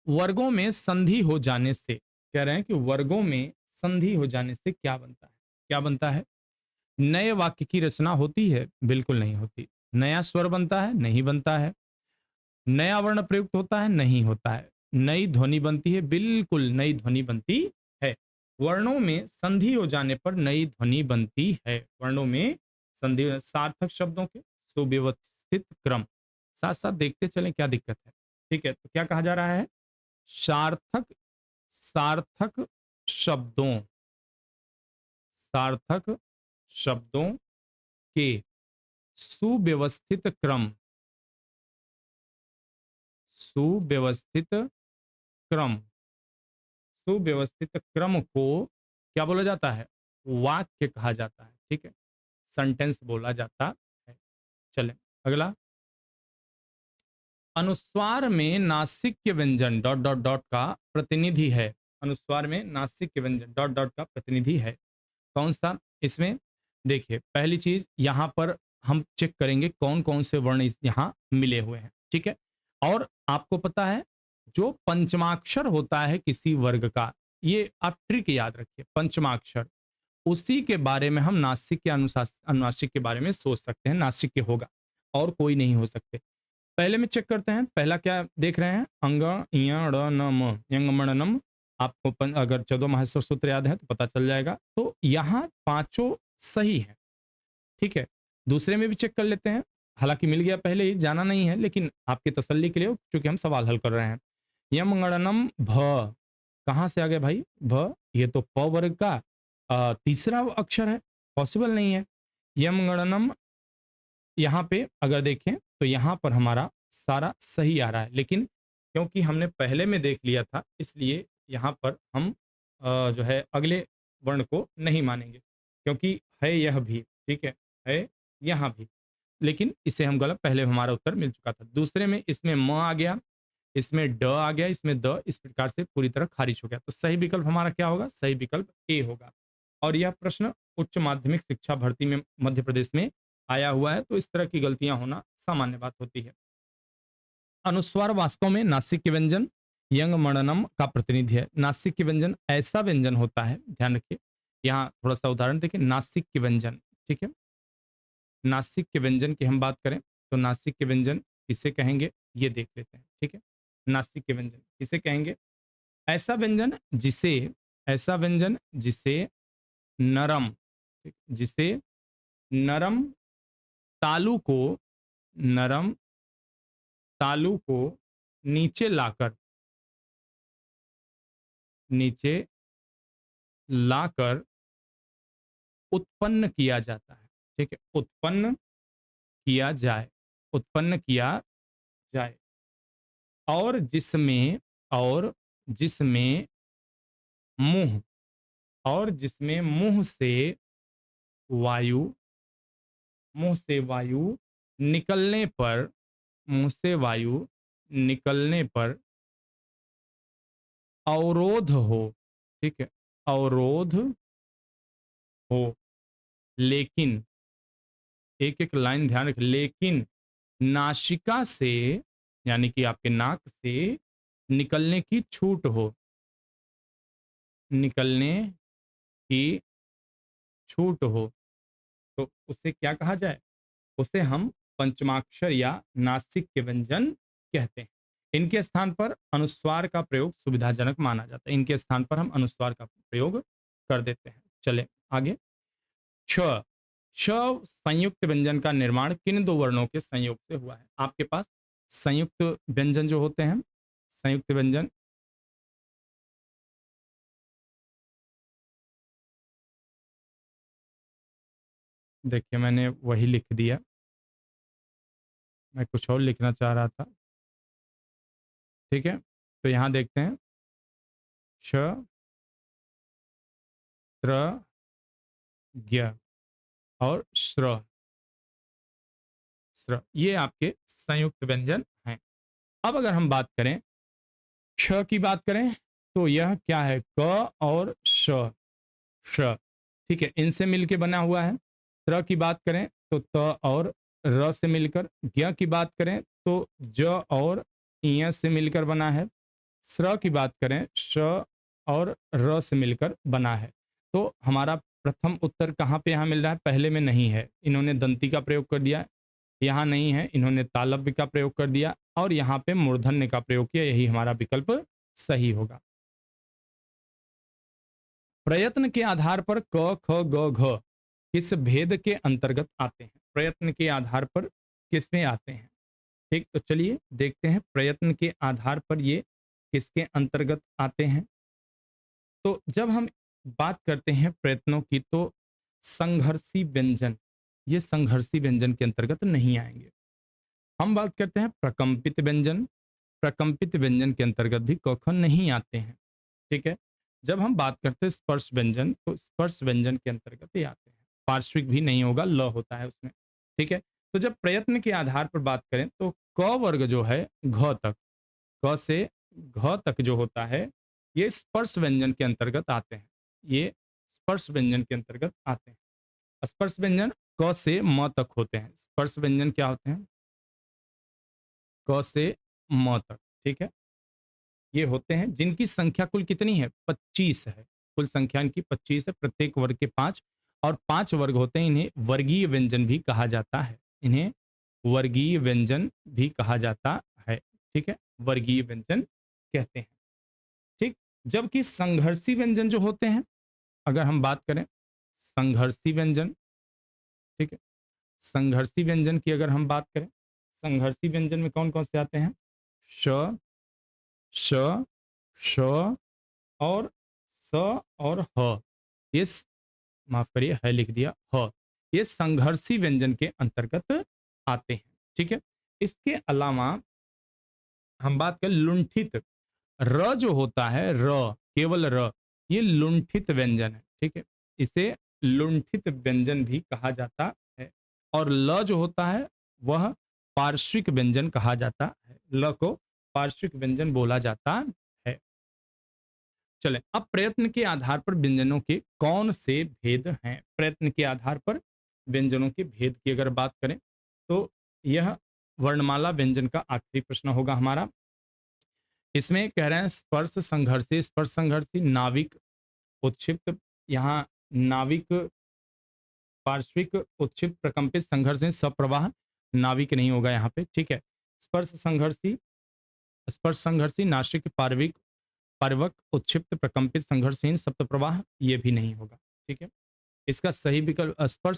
वर्गों में संधि हो जाने से, कह रहे हैं कि वर्गों में संधि हो जाने से क्या बनता है? क्या बनता है? नए वाक्य की रचना होती है? बिल्कुल नहीं होती। नया स्वर बनता है? नहीं बनता है। नया वर्ण प्रयुक्त होता है? नहीं होता है। नई ध्वनि बनती है? बिल्कुल नई ध्वनि बनती है। वर्णों में संधि हो जाने पर नई ध्वनि बनती है। वर्णों में संधि सार्थक शब्दों के सुव्यवस्थित क्रम। साथ-साथ देखते चलें क्या दिक्कत है। ठीक है, तो क्या कहा जा रहा है? सार्थक सार्थक शब्दों सार्थक शब्दों के सुव्यवस्थित क्रम सुव्यवस्थित क्रम सुव्यवस्थित क्रम को क्या बोला जाता है? वाक्य कहा जाता है। ठीक है, सेंटेंस बोला जाता है। चलें अगला। अनुस्वार में नासिक्य व्यंजन डॉट डॉट डॉट का प्रतिनिधि है। अनुस्वार में नासिक्य व्यंजन डॉट डॉट का प्रतिनिधि है। कौन सा? इसमें देखिए, पहली चीज यहां पर हम चेक करेंगे कौन कौन से वर्ण यहां मिले हुए हैं। ठीक है, और आपको पता है जो पंचमाक्षर होता है किसी वर्ग का, ये आप ट्रिक याद रखिए, पंचमाक्षर, उसी के बारे में हम नासिक के अनुनासिक के बारे में सोच सकते हैं। नासिक के होगा और कोई नहीं हो सकते। पहले में चेक करते हैं। पहला क्या देख रहे हैं? अंग इय ड़ न म यंग मण नम। आपको अगर 14 माहेश्वर सूत्र याद है तो पता चल जाएगा। तो यहाँ पांचों सही है। ठीक है, दूसरे में भी चेक कर लेते हैं। हालांकि मिल गया पहले ही, जाना नहीं है, लेकिन आपकी तसल्ली के लिए क्योंकि हम सवाल हल कर रहे हैं। यम गणनम भ, कहाँ से आ गया भाई भ? ये तो प वर्ग का तीसरा अक्षर है, पॉसिबल नहीं है। यम गणनम, यहाँ पे अगर देखें तो यहाँ पर हमारा सारा सही आ रहा है, लेकिन क्योंकि हमने पहले में देख लिया था इसलिए यहाँ पर हम जो है अगले वर्ण को नहीं मानेंगे, क्योंकि है यह भी। ठीक है यहाँ भी, लेकिन इसे हम गलत, पहले हमारा उत्तर मिल चुका था। दूसरे में इसमें म आ गया, इसमें ड आ गया, इसमें द, इस प्रकार से पूरी तरह खारिज हो गया। तो सही विकल्प हमारा क्या होगा? सही विकल्प ए होगा। और यह प्रश्न उच्च माध्यमिक शिक्षा भर्ती में मध्य प्रदेश में आया हुआ है, तो इस तरह की गलतियां होना सामान्य बात होती है। अनुस्वार वास्तव में नासिक के व्यंजन यंग मणनम का प्रतिनिधि है। नासिक के व्यंजन ऐसा व्यंजन होता है, ध्यान रखिए, यहाँ थोड़ा सा उदाहरण देखिए। नासिक के व्यंजन, ठीक है, नासिक के व्यंजन की हम बात करें तो नासिक के व्यंजन किसे कहेंगे ये देख लेते हैं। ठीक है, नासिक के व्यंजन किसे कहेंगे? ऐसा व्यंजन जिसे ऐसा व्यंजन जिसे नरम, ठीक, जिसे नरम तालु को नरम तालु को नीचे लाकर नीचे लाकर उत्पन्न किया जाता है। ठीक है, उत्पन्न किया जाए, और और जिसमें मुंह जिसमें वायु मुंह से वायु निकलने पर मुंह से वायु निकलने पर अवरोध हो। ठीक है, अवरोध हो, लेकिन एक एक लाइन ध्यान रखें, लेकिन नासिका से, यानी कि आपके नाक से निकलने की छूट हो, निकलने की छूट हो, तो उसे क्या कहा जाए? उसे हम पंचमाक्षर या नासिक के व्यंजन कहते हैं। इनके स्थान पर अनुस्वार का प्रयोग सुविधाजनक माना जाता है। इनके स्थान पर हम अनुस्वार का प्रयोग कर देते हैं। चले आगे। छ छ संयुक्त व्यंजन का निर्माण किन दो वर्णों के संयोग से हुआ है? आपके पास संयुक्त व्यंजन जो होते हैं, संयुक्त व्यंजन, देखिए मैंने वही लिख दिया, मैं कुछ और लिखना चाह रहा था। ठीक है, तो यहां देखते हैं, श त्र ज्ञ और श्र श्र, ये आपके संयुक्त व्यंजन हैं। अब अगर हम बात करें, क्ष की बात करें, तो यह क्या है? क और श, श, ठीक है, इनसे मिलके बना हुआ है। त्र की बात करें तो त और र से मिलकर, ज्ञ की बात करें तो ज और इ से मिलकर बना है। श्र की बात करें, श और र से मिलकर बना है। तो हमारा प्रथम उत्तर कहाँ पे यहाँ मिल रहा है? पहले में नहीं है, इन्होंने दंती का प्रयोग कर दिया। यहाँ नहीं है, इन्होंने तालव्य का प्रयोग कर दिया और यहाँ पे मूर्धन्य का प्रयोग किया। यही हमारा विकल्प सही होगा। प्रयत्न के आधार पर क ख ग घ किस भेद के अंतर्गत आते हैं? प्रयत्न के आधार पर किसमें आते हैं? ठीक, तो चलिए देखते हैं प्रयत्न के आधार पर ये किसके अंतर्गत आते हैं। तो जब हम बात करते हैं प्रयत्नों की तो संघर्षी व्यंजन, ये संघर्षी व्यंजन के अंतर्गत नहीं आएंगे। हम बात करते हैं प्रकंपित व्यंजन, प्रकंपित व्यंजन के अंतर्गत भी क ख नहीं आते हैं। ठीक है। जब हम बात करते हैं स्पर्श व्यंजन तो स्पर्श व्यंजन के अंतर्गत ही आते हैं। पार्श्विक भी नहीं होगा, ल होता है उसमें। ठीक है। तो जब प्रयत्न के आधार पर बात करें तो क वर्ग जो है घ तक, क से घ तक जो होता है ये स्पर्श व्यंजन के अंतर्गत आते हैं। ये स्पर्श व्यंजन के अंतर्गत आते हैं। स्पर्श व्यंजन क से म तक होते हैं। स्पर्श व्यंजन क्या होते हैं? क से म तक। ठीक है। ये होते हैं जिनकी संख्या कुल कितनी है? 25 है। कुल संख्या इनकी 25 है, प्रत्येक वर्ग के 5 और 5 वर्ग होते हैं। इन्हें वर्गीय व्यंजन भी कहा जाता है। इन्हें वर्गीय व्यंजन भी कहा जाता है। ठीक है, वर्गीय व्यंजन कहते हैं। ठीक, जबकि संघर्षी व्यंजन जो होते हैं, अगर हम बात करें संघर्षी व्यंजन, ठीक है, संघर्षी व्यंजन की अगर हम बात करें, संघर्षी व्यंजन में कौन कौन से आते हैं? श, श, श और स और ह। ये माफ करिए, है लिख दिया ह। ये संघर्षी व्यंजन के अंतर्गत आते हैं। ठीक है। इसके अलावा हम बात करें लुंठित, र जो होता है, र, केवल र, ये लुंठित व्यंजन है। ठीक है, इसे लुंठित व्यंजन भी कहा जाता है। और ल जो होता है वह पार्श्विक व्यंजन कहा जाता है। ल को पार्श्विक व्यंजन बोला जाता है। चलें, अब प्रयत्न के आधार पर व्यंजनों के कौन से भेद हैं? प्रयत्न के आधार पर व्यंजनों के भेद की अगर बात करें तो यह वर्णमाला व्यंजन का आखिरी प्रश्न होगा हमारा। इसमें कह रहे हैं स्पर्श संघर्षी, स्पर्श संघर्षी, नाविक, उत्क्षिप्त, यहाँ नाविक, पार्श्विक, उत्क्षिप्त, प्रकंपित, संघर्षी, सप्रवाह, नाविक नहीं होगा यहाँ पे। ठीक है। स्पर्श संघर्षी, स्पर्श संघर्षी, नासिक, पार्विक, पार्वक, उत्क्षिप्त, प्रकंपित, संघर्षहीन, सप्तप्रवाह, ये भी नहीं होगा। ठीक है। इसका सही विकल्प स्पर्श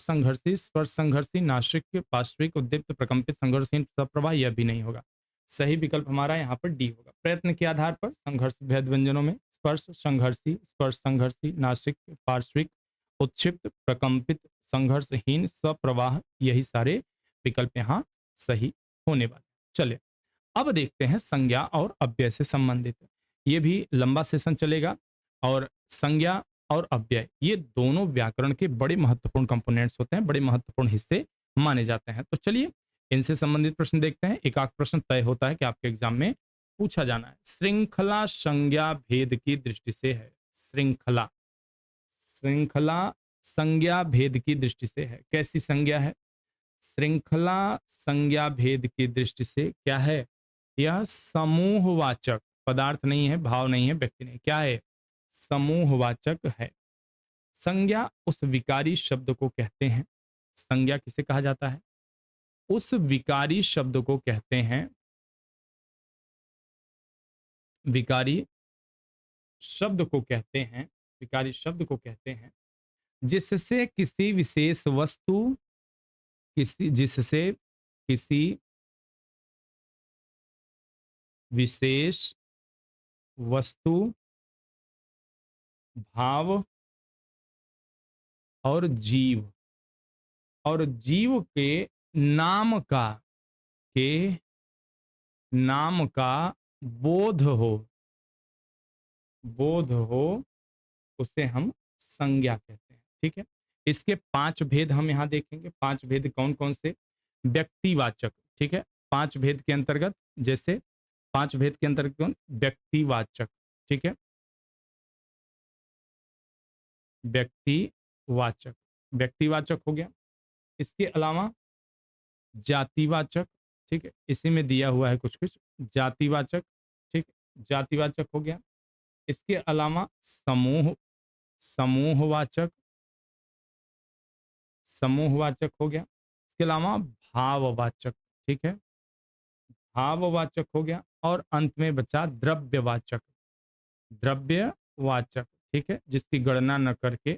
संघर्षी, नासिक, पार्श्विक, उद्दीप्त, प्रकंपित, संघर्षहीन, सप्रवाह, यह भी नहीं होगा। सही विकल्प हमारा यहाँ पर डी होगा। प्रयत्न के आधार पर संघर्ष भेद व्यंजनों में स्पर्श संघर्षी, नासिक, पार्श्विक, उत्क्षिप्त, प्रकंपित, संघर्षहीन, सप्रवाह, यही सारे विकल्प यहाँ सही होने वाले। चलिए अब देखते हैं संज्ञा और अव्यय से संबंधित। ये भी लंबा सेशन चलेगा और संज्ञा और अव्यय ये दोनों व्याकरण के बड़े महत्वपूर्ण कंपोनेंट्स होते हैं, बड़े महत्वपूर्ण हिस्से माने जाते हैं। तो चलिए इनसे संबंधित प्रश्न देखते हैं। एक आध प्रश्न तय होता है कि आपके एग्जाम में पूछा जाना है। श्रृंखला संज्ञा भेद की दृष्टि से है। श्रृंखला, श्रृंखला संज्ञा भेद की दृष्टि से है। कैसी संज्ञा है? श्रृंखला संज्ञा भेद की दृष्टि से क्या है? यह समूहवाचक, पदार्थ नहीं है, भाव नहीं है, व्यक्ति नहीं, क्या है? समूहवाचक है। संज्ञा उस विकारी शब्द को कहते हैं। संज्ञा किसे कहा जाता है? उस विकारी शब्द को कहते हैं, विकारी शब्द को कहते हैं, विकारी शब्द को कहते हैं जिससे किसी विशेष वस्तु, जिससे किसी विशेष वस्तु, भाव और जीव, और जीव के नाम का, के नाम का बोध हो, बोध हो, उसे हम संज्ञा कहते हैं। ठीक है। इसके 5 भेद हम यहां देखेंगे। 5 भेद कौन कौन से? व्यक्तिवाचक, ठीक है, 5 भेद के अंतर्गत, जैसे 5 भेद के अंतर्गत कौन? व्यक्तिवाचक, ठीक है, व्यक्तिवाचक, व्यक्तिवाचक हो गया। इसके अलावा जातिवाचक, ठीक है, इसी में दिया हुआ है कुछ कुछ, जातिवाचक, ठीक है, जातिवाचक हो गया। इसके अलावा समूह, समूहवाचक, समूहवाचक हो गया। इसके अलावा भाववाचक, ठीक है, भाववाचक हो गया। और अंत में बचा द्रव्यवाचक, द्रव्यवाचक, ठीक है, जिसकी गणना न करके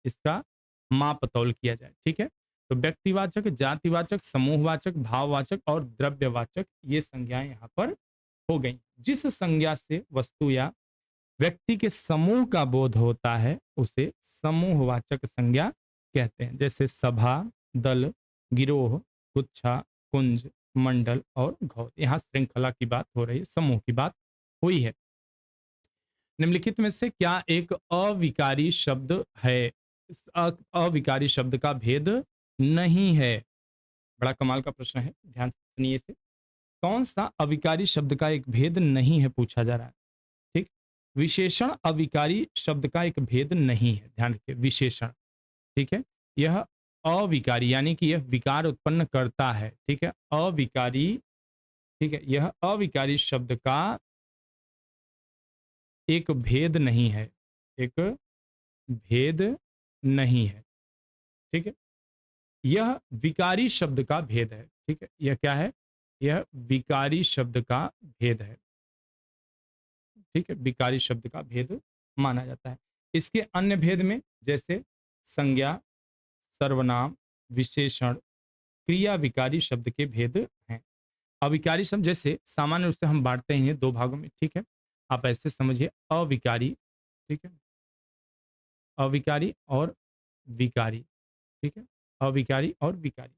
इसका माप तौल किया जाए, ठीक है। तो व्यक्तिवाचक, जातिवाचक, समूहवाचक, भाववाचक और द्रव्यवाचक, ये संज्ञाएं यहाँ पर हो गई। जिस संज्ञा से वस्तु या व्यक्ति के समूह का बोध होता है उसे समूहवाचक संज्ञा कहते हैं। जैसे सभा, दल, गिरोह, गुच्छा, कुंज, मंडल और घौल। यहाँ श्रृंखला की बात हो रही है, समूह की बात हुई है। निम्नलिखित में से क्या एक अविकारी शब्द है? इस अविकारी शब्द का भेद नहीं है। बड़ा कमाल का प्रश्न है, ध्यान से सुनिए इसे। कौन सा अविकारी शब्द का एक भेद नहीं है पूछा जा रहा है, ठीक। विशेषण अविकारी शब्द का एक भेद नहीं है, ध्यान रखिए, विशेषण, ठीक है। यह अविकारी यानी कि यह विकार उत्पन्न करता है, ठीक है, अविकारी, ठीक है, यह अविकारी शब्द का एक भेद नहीं है, एक भेद नहीं है, ठीक है। यह विकारी शब्द का भेद है, ठीक है। यह क्या है? यह विकारी शब्द का भेद है, ठीक है, विकारी शब्द का भेद माना जाता है। इसके अन्य भेद में जैसे संज्ञा, सर्वनाम, विशेषण, क्रिया विकारी शब्द के भेद हैं। अविकारी शब्द जैसे सामान्य रूप से हम बांटते हैं दो भागों में, ठीक है। आप ऐसे समझिए, अविकारी, ठीक है, अविकारी और विकारी, ठीक है, अविकारी और विकारी।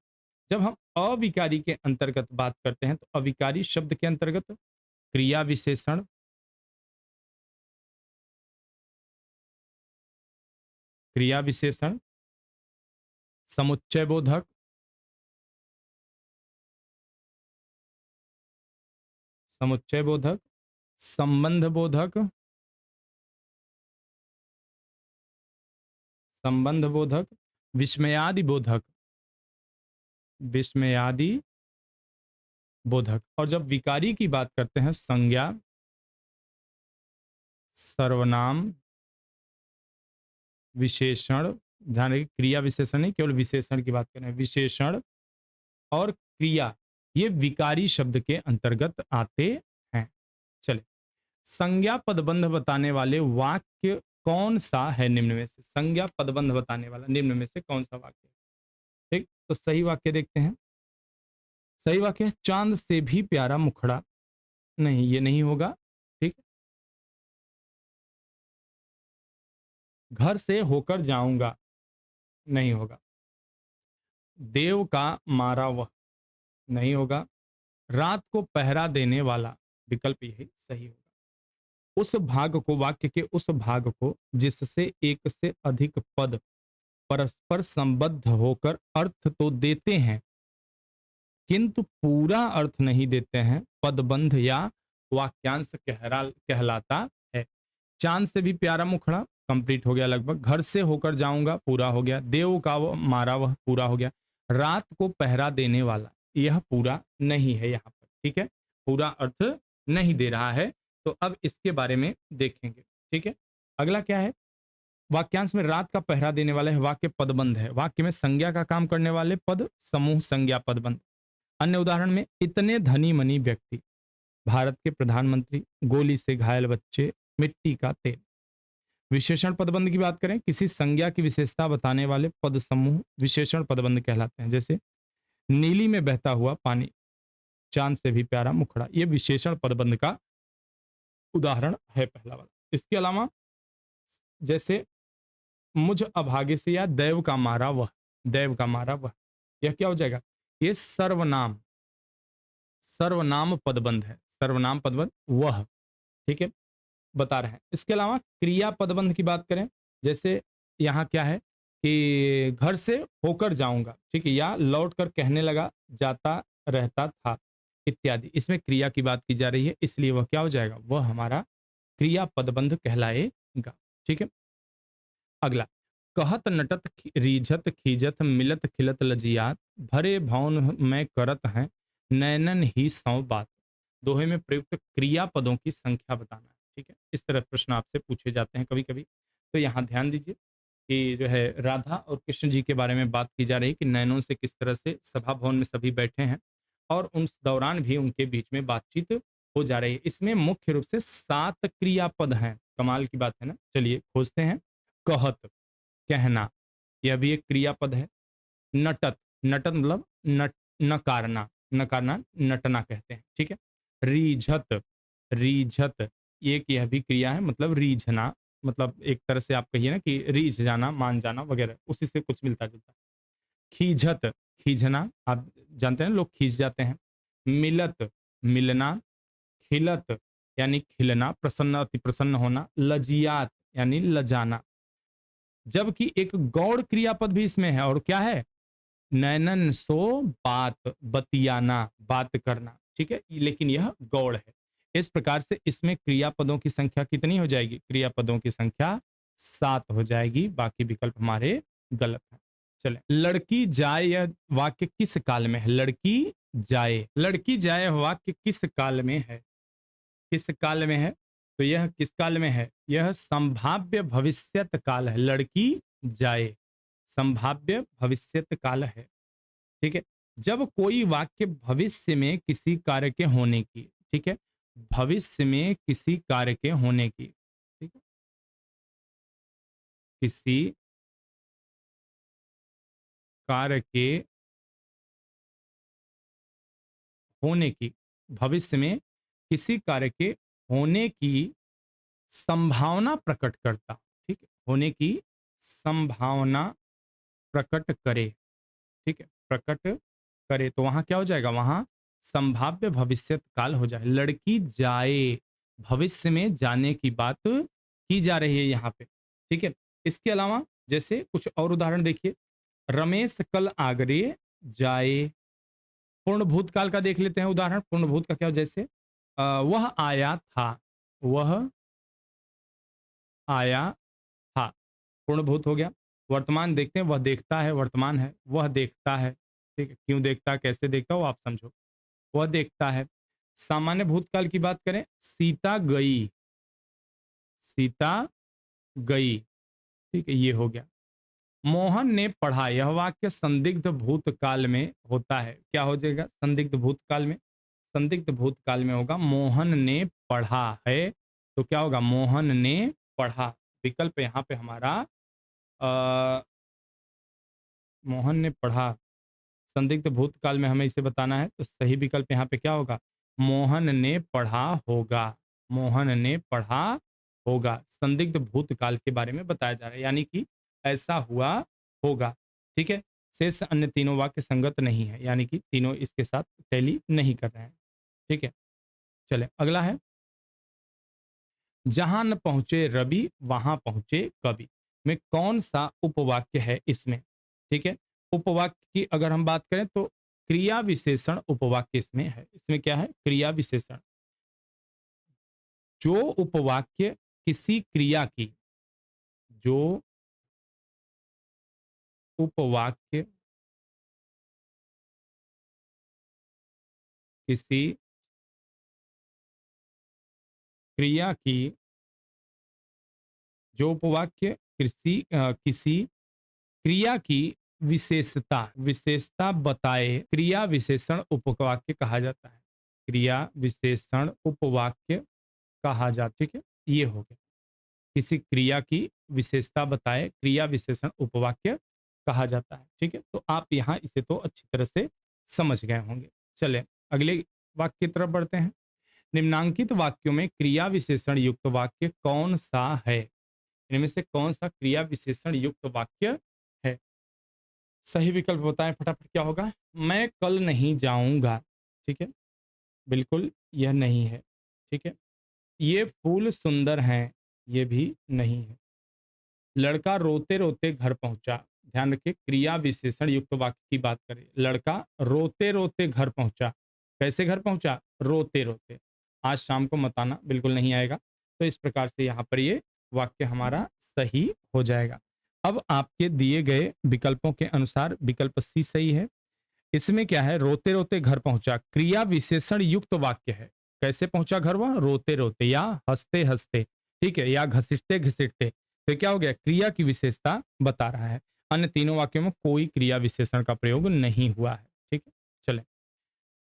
जब हम अविकारी के अंतर्गत बात करते हैं तो अविकारी शब्द के अंतर्गत क्रिया विशेषण, क्रिया विशेषण, समुच्चय बोधक, समुच्चय बोधक, संबंध बोधक, संबंध बोधक, विस्मयादि बोधक, विस्मयादि बोधक। और जब विकारी की बात करते हैं संज्ञा, सर्वनाम, विशेषण, ध्यान रखिए क्रिया विशेषण नहीं, केवल विशेषण की बात कर रहे हैं, विशेषण और क्रिया, ये विकारी शब्द के अंतर्गत आते हैं। चले, संज्ञा पदबंध बताने वाले वाक्य कौन सा है निम्न में से? संज्ञा पदबंध बताने वाला निम्न में से कौन सा वाक्य है? ठीक, तो सही वाक्य देखते हैं। सही वाक्य है चांद से भी प्यारा मुखड़ा। नहीं, ये नहीं होगा, ठीक। घर से होकर जाऊंगा, नहीं होगा। देव का मारा वह, नहीं होगा। रात को पहरा देने वाला, विकल्प यही सही होगा। उस भाग को, वाक्य के उस भाग को जिससे एक से अधिक पद परस्पर संबद्ध होकर अर्थ तो देते हैं किंतु पूरा अर्थ नहीं देते हैं, पदबंध या वाक्यांश कहलाता है। चांद से भी प्यारा मुखड़ा कंप्लीट हो गया लगभग। घर से होकर जाऊंगा पूरा हो गया। देव का वो मारा वह पूरा हो गया। रात को पहरा देने वाला, यह पूरा नहीं है यहाँ पर, ठीक है, पूरा अर्थ नहीं दे रहा है। तो अब इसके बारे में देखेंगे, ठीक है। अगला क्या है? वाक्यांश में रात का पहरा देने वाला है, वाक्य पदबंध है। वाक्य में संज्ञा का काम करने वाले पद समूह संज्ञा पदबंध। अन्य उदाहरण में इतने धनी मनी व्यक्ति, भारत के प्रधानमंत्री, गोली से घायल बच्चे, मिट्टी का तेल। विशेषण पदबंध की बात करें, किसी संज्ञा की विशेषता बताने वाले पद समूह विशेषण पदबंध कहलाते हैं। जैसे नीली में बहता हुआ पानी, चांद से भी प्यारा मुखड़ा, ये विशेषण पदबंध का उदाहरण है पहला वाला। इसके अलावा जैसे मुझ अभागे से या दैव का मारा वह, दैव का मारा वह, यह क्या हो जाएगा? ये सर्वनाम, सर्वनाम पदबंध है, सर्वनाम पदबंध वह, ठीक है, बता रहे हैं। इसके अलावा क्रिया पदबंध की बात करें, जैसे यहाँ क्या है कि घर से होकर जाऊंगा, ठीक है, या लौट कर कहने लगा, जाता रहता था इत्यादि, इसमें क्रिया की बात की जा रही है, इसलिए वह क्या हो जाएगा? वह हमारा क्रिया पदबंध कहलाएगा, ठीक है। अगला, कहत नटत रीझत खीजत मिलत खिलत लजियात भरे भवन में करत हैं नैनन ही सौ बात। दोहे में प्रयुक्त क्रिया पदों की संख्या बताना है, ठीक है। इस तरह प्रश्न आपसे पूछे जाते हैं कभी कभी, तो यहाँ ध्यान दीजिए। कि जो है राधा और कृष्ण जी के बारे में बात की जा रही है कि नैनों से किस तरह से सभा भवन में सभी बैठे हैं और उस दौरान भी उनके बीच में बातचीत हो जा रही है। इसमें मुख्य रूप से 7 क्रियापद हैं। कमाल की बात है ना? चलिए खोजते हैं। कहत, कहना, यह भी एक क्रियापद है। नटत, नटत मतलब नकारना, नकारना नटना कहते हैं, ठीक है। रीझत, रीझत, एक यह भी क्रिया है, मतलब रीझना, मतलब एक तरह से आप कहिए ना कि रीझ जाना, मान जाना वगैरह, उसी से कुछ मिलता जुलता। खीझत, खींचना, आप जानते हैं लोग खींच जाते हैं। मिलत, मिलना। खिलत यानी खिलना, प्रसन्न, अति प्रसन्न होना। लजियात यानी लजाना। जबकि एक गौड़ क्रियापद भी इसमें है, और क्या है? नैनन सो बात, बतियाना, बात करना, ठीक है, लेकिन यह गौड़ है। इस प्रकार से इसमें क्रियापदों की संख्या कितनी हो जाएगी? क्रियापदों की संख्या 7 हो जाएगी, बाकी विकल्प हमारे गलत हैं। चले, लड़की जाए यह वाक्य किस काल में है? लड़की जाए, लड़की जाए वाक्य किस काल में है? किस काल में है? तो यह किस काल में है? यह संभाव्य भविष्यत काल है। लड़की जाए संभाव्य भविष्यत काल है, ठीक है। जब कोई वाक्य भविष्य में किसी कार्य के होने की, ठीक है, भविष्य में किसी कार्य के होने की, ठीक है, किसी कार्य के होने की, भविष्य में किसी कार्य के होने की संभावना प्रकट करता, ठीक है, होने की संभावना प्रकट करे, ठीक है, प्रकट करे, तो वहां क्या हो जाएगा? वहां संभाव्य भविष्यत काल हो जाए। लड़की जाए, भविष्य में जाने की बात की जा रही है यहाँ पे, ठीक है। इसके अलावा जैसे कुछ और उदाहरण देखिए। रमेश कल आगरे जाए। पूर्ण भूतकाल का देख लेते हैं उदाहरण। पूर्ण भूत का क्या हो? जैसे वह आया था, वह आया था, पूर्ण भूत हो गया। वर्तमान देखते हैं, वह देखता है, वर्तमान है, वह देखता है, ठीक है। क्यों देखता है, कैसे देखता है, वो आप समझो। वह देखता है। सामान्य भूतकाल की बात करें, सीता गई, सीता गई, ठीक है, ये हो गया। मोहन ने पढ़ा, यह वाक्य संदिग्ध भूतकाल में होता है। क्या हो जाएगा संदिग्ध भूतकाल में? संदिग्ध भूतकाल में होगा मोहन ने पढ़ा है, तो क्या होगा? मोहन ने पढ़ा। विकल्प यहाँ पे हमारा अ, मोहन ने पढ़ा, संदिग्ध भूतकाल में हमें इसे बताना है, तो सही विकल्प यहाँ पे क्या होगा? मोहन ने पढ़ा होगा। मोहन ने पढ़ा होगा। संदिग्ध भूतकाल के बारे में बताया जा रहा है, यानी कि ऐसा हुआ होगा, ठीक है। शेष अन्य तीनों वाक्य संगत नहीं है, यानी कि तीनों इसके साथ टैली नहीं कर रहे हैं, ठीक है। चले अगला है, जहां न पहुंचे रवि वहां पहुंचे कवि, में कौन सा उपवाक्य है इसमें? ठीक है, उपवाक्य की अगर हम बात करें तो क्रिया विशेषण उपवाक्य इसमें है। इसमें क्या है? क्रिया विशेषण। जो उपवाक्य किसी क्रिया की, जो उपवाक्य किसी क्रिया की, जो उपवाक्य किसी क्रिया की विशेषता विशेषता बताए, क्रिया विशेषण उपवाक्य कहा जाता है। क्रिया विशेषण उपवाक्य कहा जाता, ठीक है, ये हो गया। किसी क्रिया की विशेषता बताए, क्रिया विशेषण उपवाक्य कहा जाता है, ठीक है। तो आप यहाँ इसे तो अच्छी तरह से समझ गए होंगे। चले अगले वाक्य की तरफ बढ़ते हैं। निम्नांकित वाक्यों में क्रिया विशेषण युक्त वाक्य कौन सा है? इनमें से कौन सा क्रिया विशेषण युक्त वाक्य है? सही विकल्प बताएं फटाफट, क्या होगा? मैं कल नहीं जाऊंगा, ठीक है, बिल्कुल यह नहीं है, ठीक है। ये फूल सुंदर हैं, ये भी नहीं है। लड़का रोते रोते घर पहुंचा, ध्यान रखिए क्रिया विशेषण युक्त वाक्य की बात करें। लड़का रोते रोते घर पहुंचा, कैसे घर पहुंचा? रोते रोते। आज शाम को मत आना, बिल्कुल नहीं आएगा। तो इस प्रकार से यहाँ पर ये वाक्य हमारा सही हो जाएगा। अब आपके दिए गए विकल्पों के अनुसार विकल्प सी सही है। इसमें क्या है? रोते रोते घर पहुंचा, क्रिया विशेषण युक्त वाक्य है। कैसे पहुंचा घर? वह रोते रोते या हंसते हंसते, ठीक है, या घसीटते घसीटते। तो क्या हो गया, क्रिया की विशेषता बता रहा है। अन्य तीनों वाक्यों में कोई क्रिया विशेषण का प्रयोग नहीं हुआ है। ठीक है, चले।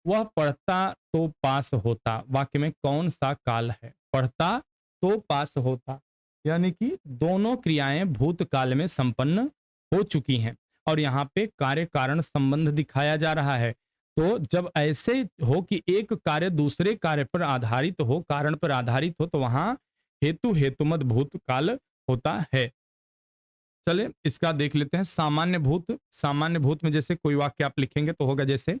वह पढ़ता तो पास होता, वाक्य में कौन सा काल है? पढ़ता तो पास होता, यानी कि दोनों क्रियाएं भूतकाल में संपन्न हो चुकी हैं और यहाँ पे कार्य कारण संबंध दिखाया जा रहा है। तो जब ऐसे हो कि एक कार्य दूसरे कार्य पर आधारित हो, कारण पर आधारित हो, तो वहां हेतु हेतुमत भूतकाल होता है। चले इसका देख लेते हैं सामान्य भूत। सामान्य भूत में जैसे कोई वाक्य आप लिखेंगे तो होगा जैसे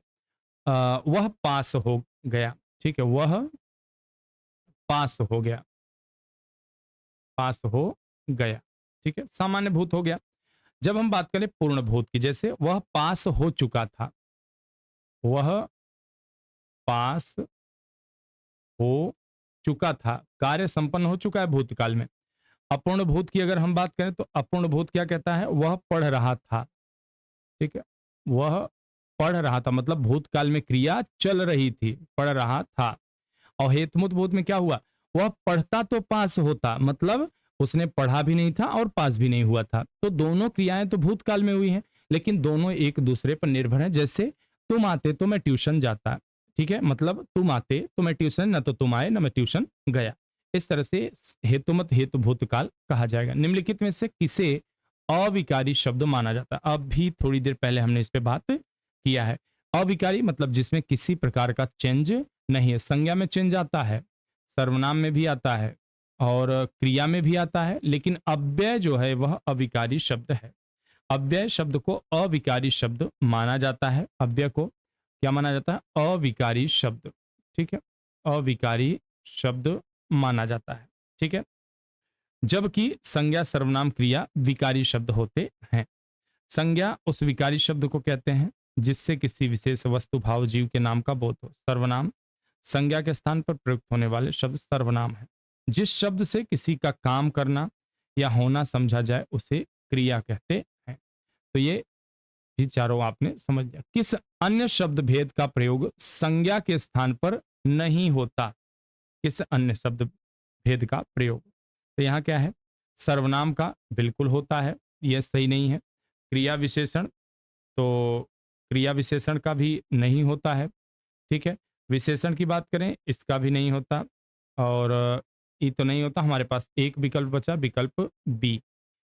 वह पास हो गया। ठीक है, वह पास हो गया, पास हो गया। ठीक है, सामान्य भूत हो गया। जब हम बात करें पूर्ण भूत की, जैसे वह पास हो चुका था, वह पास हो चुका था, कार्य संपन्न हो चुका है भूतकाल में। अपूर्ण भूत की अगर हम बात करें तो अपूर्ण भूत क्या कहता है? वह पढ़ रहा था। ठीक है, वह पढ़ रहा था मतलब भूतकाल में क्रिया चल रही थी, पढ़ रहा था। और हेतुमत बोध में क्या हुआ? वह पढ़ता तो पास होता, मतलब उसने पढ़ा भी नहीं था और पास भी नहीं हुआ था। तो दोनों क्रियाएं तो भूतकाल में हुई हैं, लेकिन दोनों एक दूसरे पर निर्भर हैं। जैसे तुम आते तो मैं ट्यूशन जाता। ठीक है, मतलब तुम आते तो मैं ट्यूशन, न तो तुम आए न मैं ट्यूशन गया। इस तरह से हेतुमत हेतु भूतकाल कहा जाएगा। निम्नलिखित में से किसे अविकारी शब्द माना जाता है? अब भी थोड़ी देर पहले हमने इस पे बात किया है। अविकारी मतलब जिसमें किसी प्रकार का चेंज नहीं है। संज्ञा में चेंज आता है, सर्वनाम में भी आता है और क्रिया में भी आता है, लेकिन अव्यय जो है वह अविकारी शब्द है। अव्यय शब्द को अविकारी शब्द माना जाता है। अव्यय को क्या माना जाता है? अविकारी शब्द। ठीक है, अविकारी शब्द माना जाता है। ठीक है, जबकि संज्ञा सर्वनाम क्रिया विकारी शब्द होते हैं। संज्ञा उस विकारी शब्द को कहते हैं जिससे किसी विशेष वस्तु भाव जीव के नाम का बोध हो। सर्वनाम संज्ञा के स्थान पर प्रयुक्त होने वाले शब्द सर्वनाम है। जिस शब्द से किसी का काम करना या होना समझा जाए उसे क्रिया कहते हैं। तो ये भी चारों आपने समझ लिया। किस अन्य शब्द भेद का प्रयोग संज्ञा के स्थान पर नहीं होता? किस अन्य शब्द भेद का प्रयोग? तो यहाँ क्या है? सर्वनाम का बिल्कुल होता है, यह सही नहीं है। क्रिया विशेषण, तो क्रिया विशेषण का भी नहीं होता है। ठीक है, विशेषण की बात करें इसका भी नहीं होता और ई तो नहीं होता। हमारे पास एक विकल्प बचा, विकल्प बी,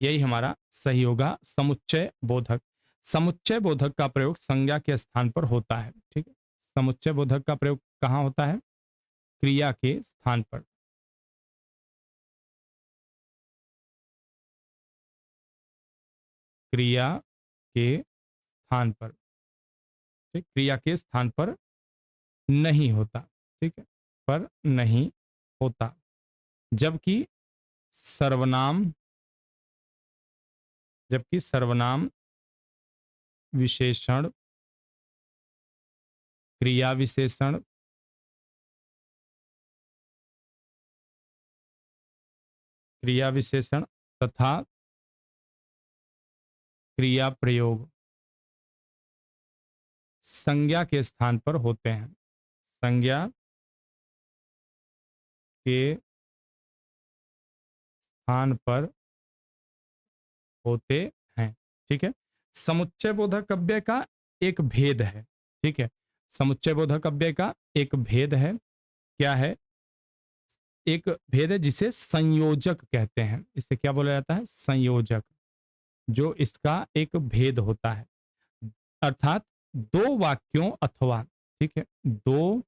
यही हमारा सही होगा, समुच्चय बोधक। समुच्चय बोधक का प्रयोग संज्ञा के स्थान पर होता है। ठीक है, समुच्चय बोधक का प्रयोग कहाँ होता है? क्रिया के स्थान पर। क्रिया के स्थान पर। ठीक, क्रिया के स्थान पर नहीं होता। ठीक है, पर नहीं होता। जबकि सर्वनाम, जबकि सर्वनाम विशेषण, क्रिया विशेषण, क्रिया विशेषण तथा क्रिया प्रयोग संज्ञा के स्थान पर होते हैं। संज्ञा के स्थान पर होते हैं। ठीक है, समुच्चय बोधक अव्यय का एक भेद है। ठीक है, समुच्चय बोधक अव्यय का एक भेद है। क्या है? एक भेद है जिसे संयोजक कहते हैं। इसे क्या बोला जाता है? संयोजक। जो इसका एक भेद होता है, अर्थात दो वाक्यों अथवा, ठीक है, दो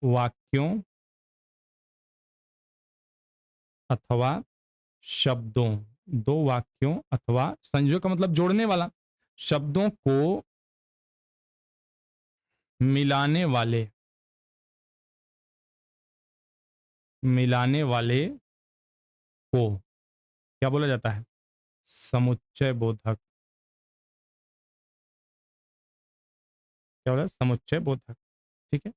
वाक्यों अथवा शब्दों, दो वाक्यों अथवा संयोजक का मतलब जोड़ने वाला, शब्दों को मिलाने वाले, मिलाने वाले को क्या बोला जाता है? समुच्चय बोधक। क्या बोला? समुच्चय बोधक। ठीक है,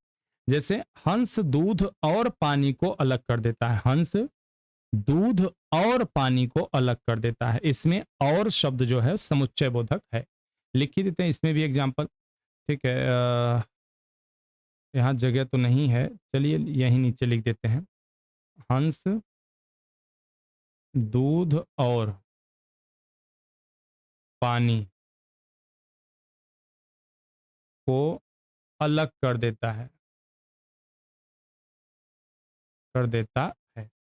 जैसे हंस दूध और पानी को अलग कर देता है। हंस दूध और पानी को अलग कर देता है। इसमें और शब्द जो है समुच्चय बोधक है। लिख ही देते हैं इसमें भी एग्जाम्पल। ठीक है, यहाँ जगह तो नहीं है, चलिए यहीं नीचे लिख देते हैं। हंस दूध और पानी को अलग कर देता है।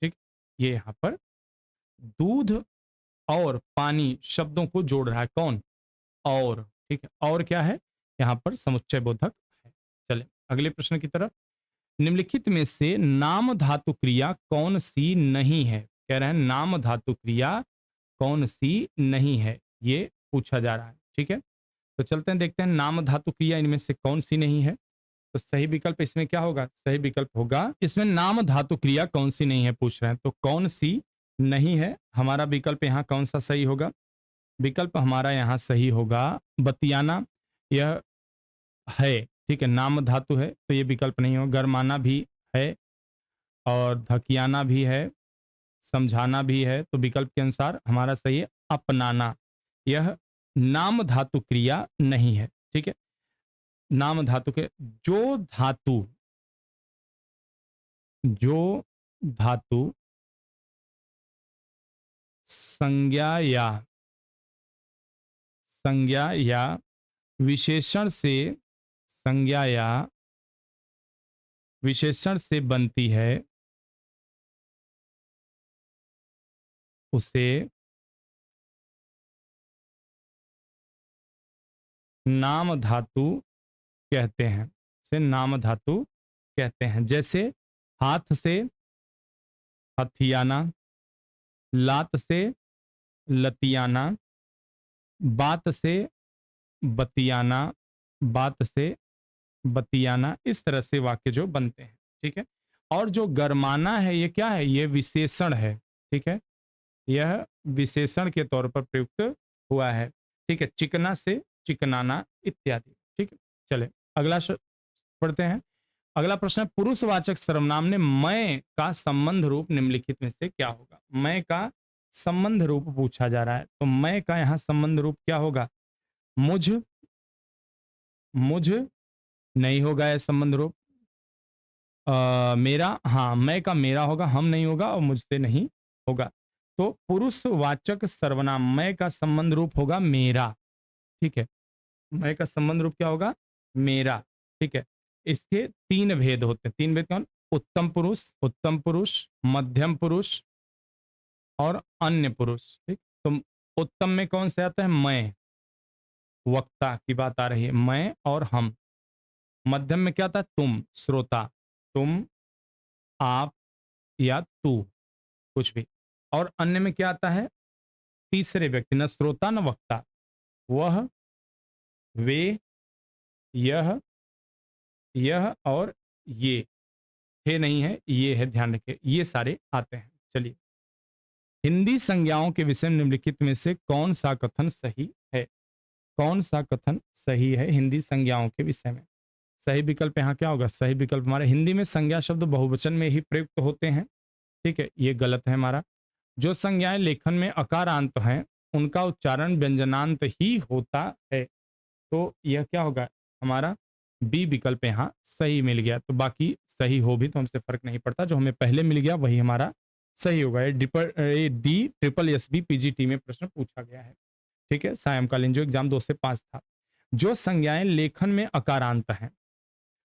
ठीक, ये यहाँ पर दूध और पानी शब्दों को जोड़ रहा है कौन? और। ठीक है, और क्या है? यहाँ पर समुच्चय बोधक है। चले अगले प्रश्न की तरफ। निम्नलिखित में से नाम धातु क्रिया कौन सी नहीं है? कह रहे हैं नाम धातु क्रिया कौन सी नहीं है, ये पूछा जा रहा है। ठीक है, तो चलते हैं देखते हैं नाम धातु क्रिया इनमें से कौन सी नहीं है। तो सही विकल्प इसमें क्या होगा? सही विकल्प होगा इसमें नाम धातु क्रिया कौन सी नहीं है पूछ रहे हैं, तो कौन सी नहीं है हमारा विकल्प यहाँ कौन सा सही होगा? विकल्प हमारा यहाँ सही होगा बतियाना। यह है, ठीक है, नाम धातु है तो ये विकल्प नहीं होगा। गरमाना भी है और धकियाना भी है, समझाना भी है, तो विकल्प के अनुसार हमारा सही है अपनाना। यह नाम धातु क्रिया नहीं है। ठीक है, नाम धातु के जो धातु संज्ञा या संज्ञा या विशेषण से संज्ञा या विशेषण से बनती है उसे नाम धातु कहते हैं। उसे नाम धातु कहते हैं। जैसे हाथ से हथियाना, लात से लतियाना, बात से बतियाना, बात से बतियाना, इस तरह से वाक्य जो बनते हैं। ठीक है, और जो गरमाना है ये क्या है? ये विशेषण है। ठीक है, यह विशेषण के तौर पर प्रयुक्त हुआ है। ठीक है, चिकना से चिकनाना इत्यादि। ठीक है, चले अगला पढ़ते हैं। अगला प्रश्न है पुरुषवाचक सर्वनाम ने मैं का संबंध रूप निम्नलिखित में से क्या होगा? मैं का संबंध रूप पूछा जा रहा है, तो मैं का यहाँ संबंध रूप क्या होगा? मुझ, मुझ नहीं होगा यह संबंध रूप। मेरा, हाँ मैं का मेरा होगा, हम नहीं होगा और मुझसे नहीं होगा। तो पुरुषवाचक सर्वनाम मैं का संबंध रूप होगा मेरा। ठीक है, मैं का संबंध रूप क्या होगा? मेरा। ठीक है, इसके तीन भेद होते हैं। तीन भेद कौन? उत्तम पुरुष, मध्यम पुरुष और अन्य पुरुष। ठीक, तो उत्तम में कौन से आता है? मैं, वक्ता की बात आ रही है, मैं और हम। मध्यम में क्या आता है? तुम, श्रोता, तुम, आप या तू, कुछ भी। और अन्य में क्या आता है? तीसरे व्यक्ति, न श्रोता न वक्ता, वह, वे, यह और ये। है नहीं है, ये है, ध्यान रखिए, ये सारे आते हैं। चलिए, हिंदी संज्ञाओं के विषय में निम्नलिखित में से कौन सा कथन सही है? कौन सा कथन सही है हिंदी संज्ञाओं के विषय में? सही विकल्प यहाँ क्या होगा? सही विकल्प हमारे हिंदी में संज्ञा शब्द बहुवचन में ही प्रयुक्त होते हैं। ठीक है, ये गलत है हमारा। जो संज्ञाएं लेखन में अकारांत हैं उनका उच्चारण व्यंजनांत ही होता है, तो यह क्या होगा? हमारा बी विकल्प यहाँ सही मिल गया। तो बाकी सही हो भी तो हमसे फर्क नहीं पड़ता, जो हमें पहले मिल गया वही हमारा सही होगा। ये D triple S B PGT में प्रश्न पूछा गया है। ठीक है, सायंकालीन जो एग्जाम 2 से 5 था। जो संज्ञाएं लेखन में अकारांत हैं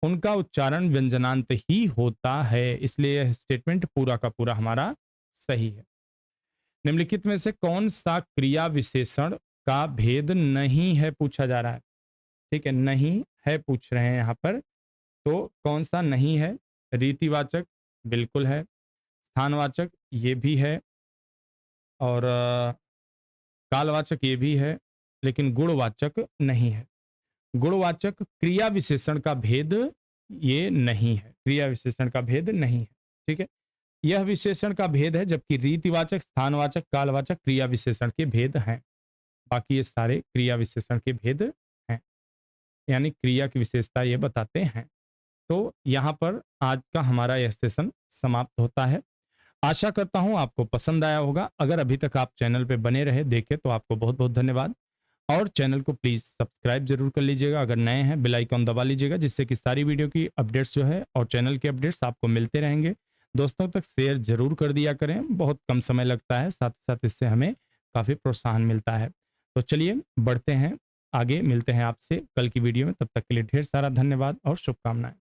उनका उच्चारण व्यंजनांत ही होता है, इसलिए यह स्टेटमेंट पूरा का पूरा हमारा सही है। निम्नलिखित में से कौन सा क्रिया विशेषण का भेद नहीं है पूछा जा रहा है? ठीक है, नहीं है पूछ रहे हैं यहाँ पर, तो कौन सा नहीं है? रीतिवाचक बिल्कुल है, स्थानवाचक ये भी है, और कालवाचक ये भी है, लेकिन गुणवाचक नहीं है। गुणवाचक क्रिया विशेषण का भेद ये नहीं है, क्रिया विशेषण का भेद नहीं है। ठीक है, यह विशेषण का भेद है, जबकि रीतिवाचक, स्थानवाचक, कालवाचक क्रिया विशेषण के भेद हैं। बाकी ये सारे क्रिया विशेषण के भेद हैं, यानी क्रिया की विशेषता ये बताते हैं। तो यहाँ पर आज का हमारा यह सेशन समाप्त होता है। आशा करता हूँ आपको पसंद आया होगा। अगर अभी तक आप चैनल पे बने रहे देखे तो आपको बहुत बहुत धन्यवाद, और चैनल को प्लीज सब्सक्राइब जरूर कर लीजिएगा। अगर नए हैं बेल आइकन दबा लीजिएगा, जिससे कि सारी वीडियो की अपडेट्स जो है और चैनल के अपडेट्स आपको मिलते रहेंगे। दोस्तों तक शेयर ज़रूर कर दिया करें, बहुत कम समय लगता है, साथ ही साथ इससे हमें काफ़ी प्रोत्साहन मिलता है। तो चलिए बढ़ते हैं, आगे मिलते हैं आपसे कल की वीडियो में, तब तक के लिए ढेर सारा धन्यवाद और शुभकामनाएँ।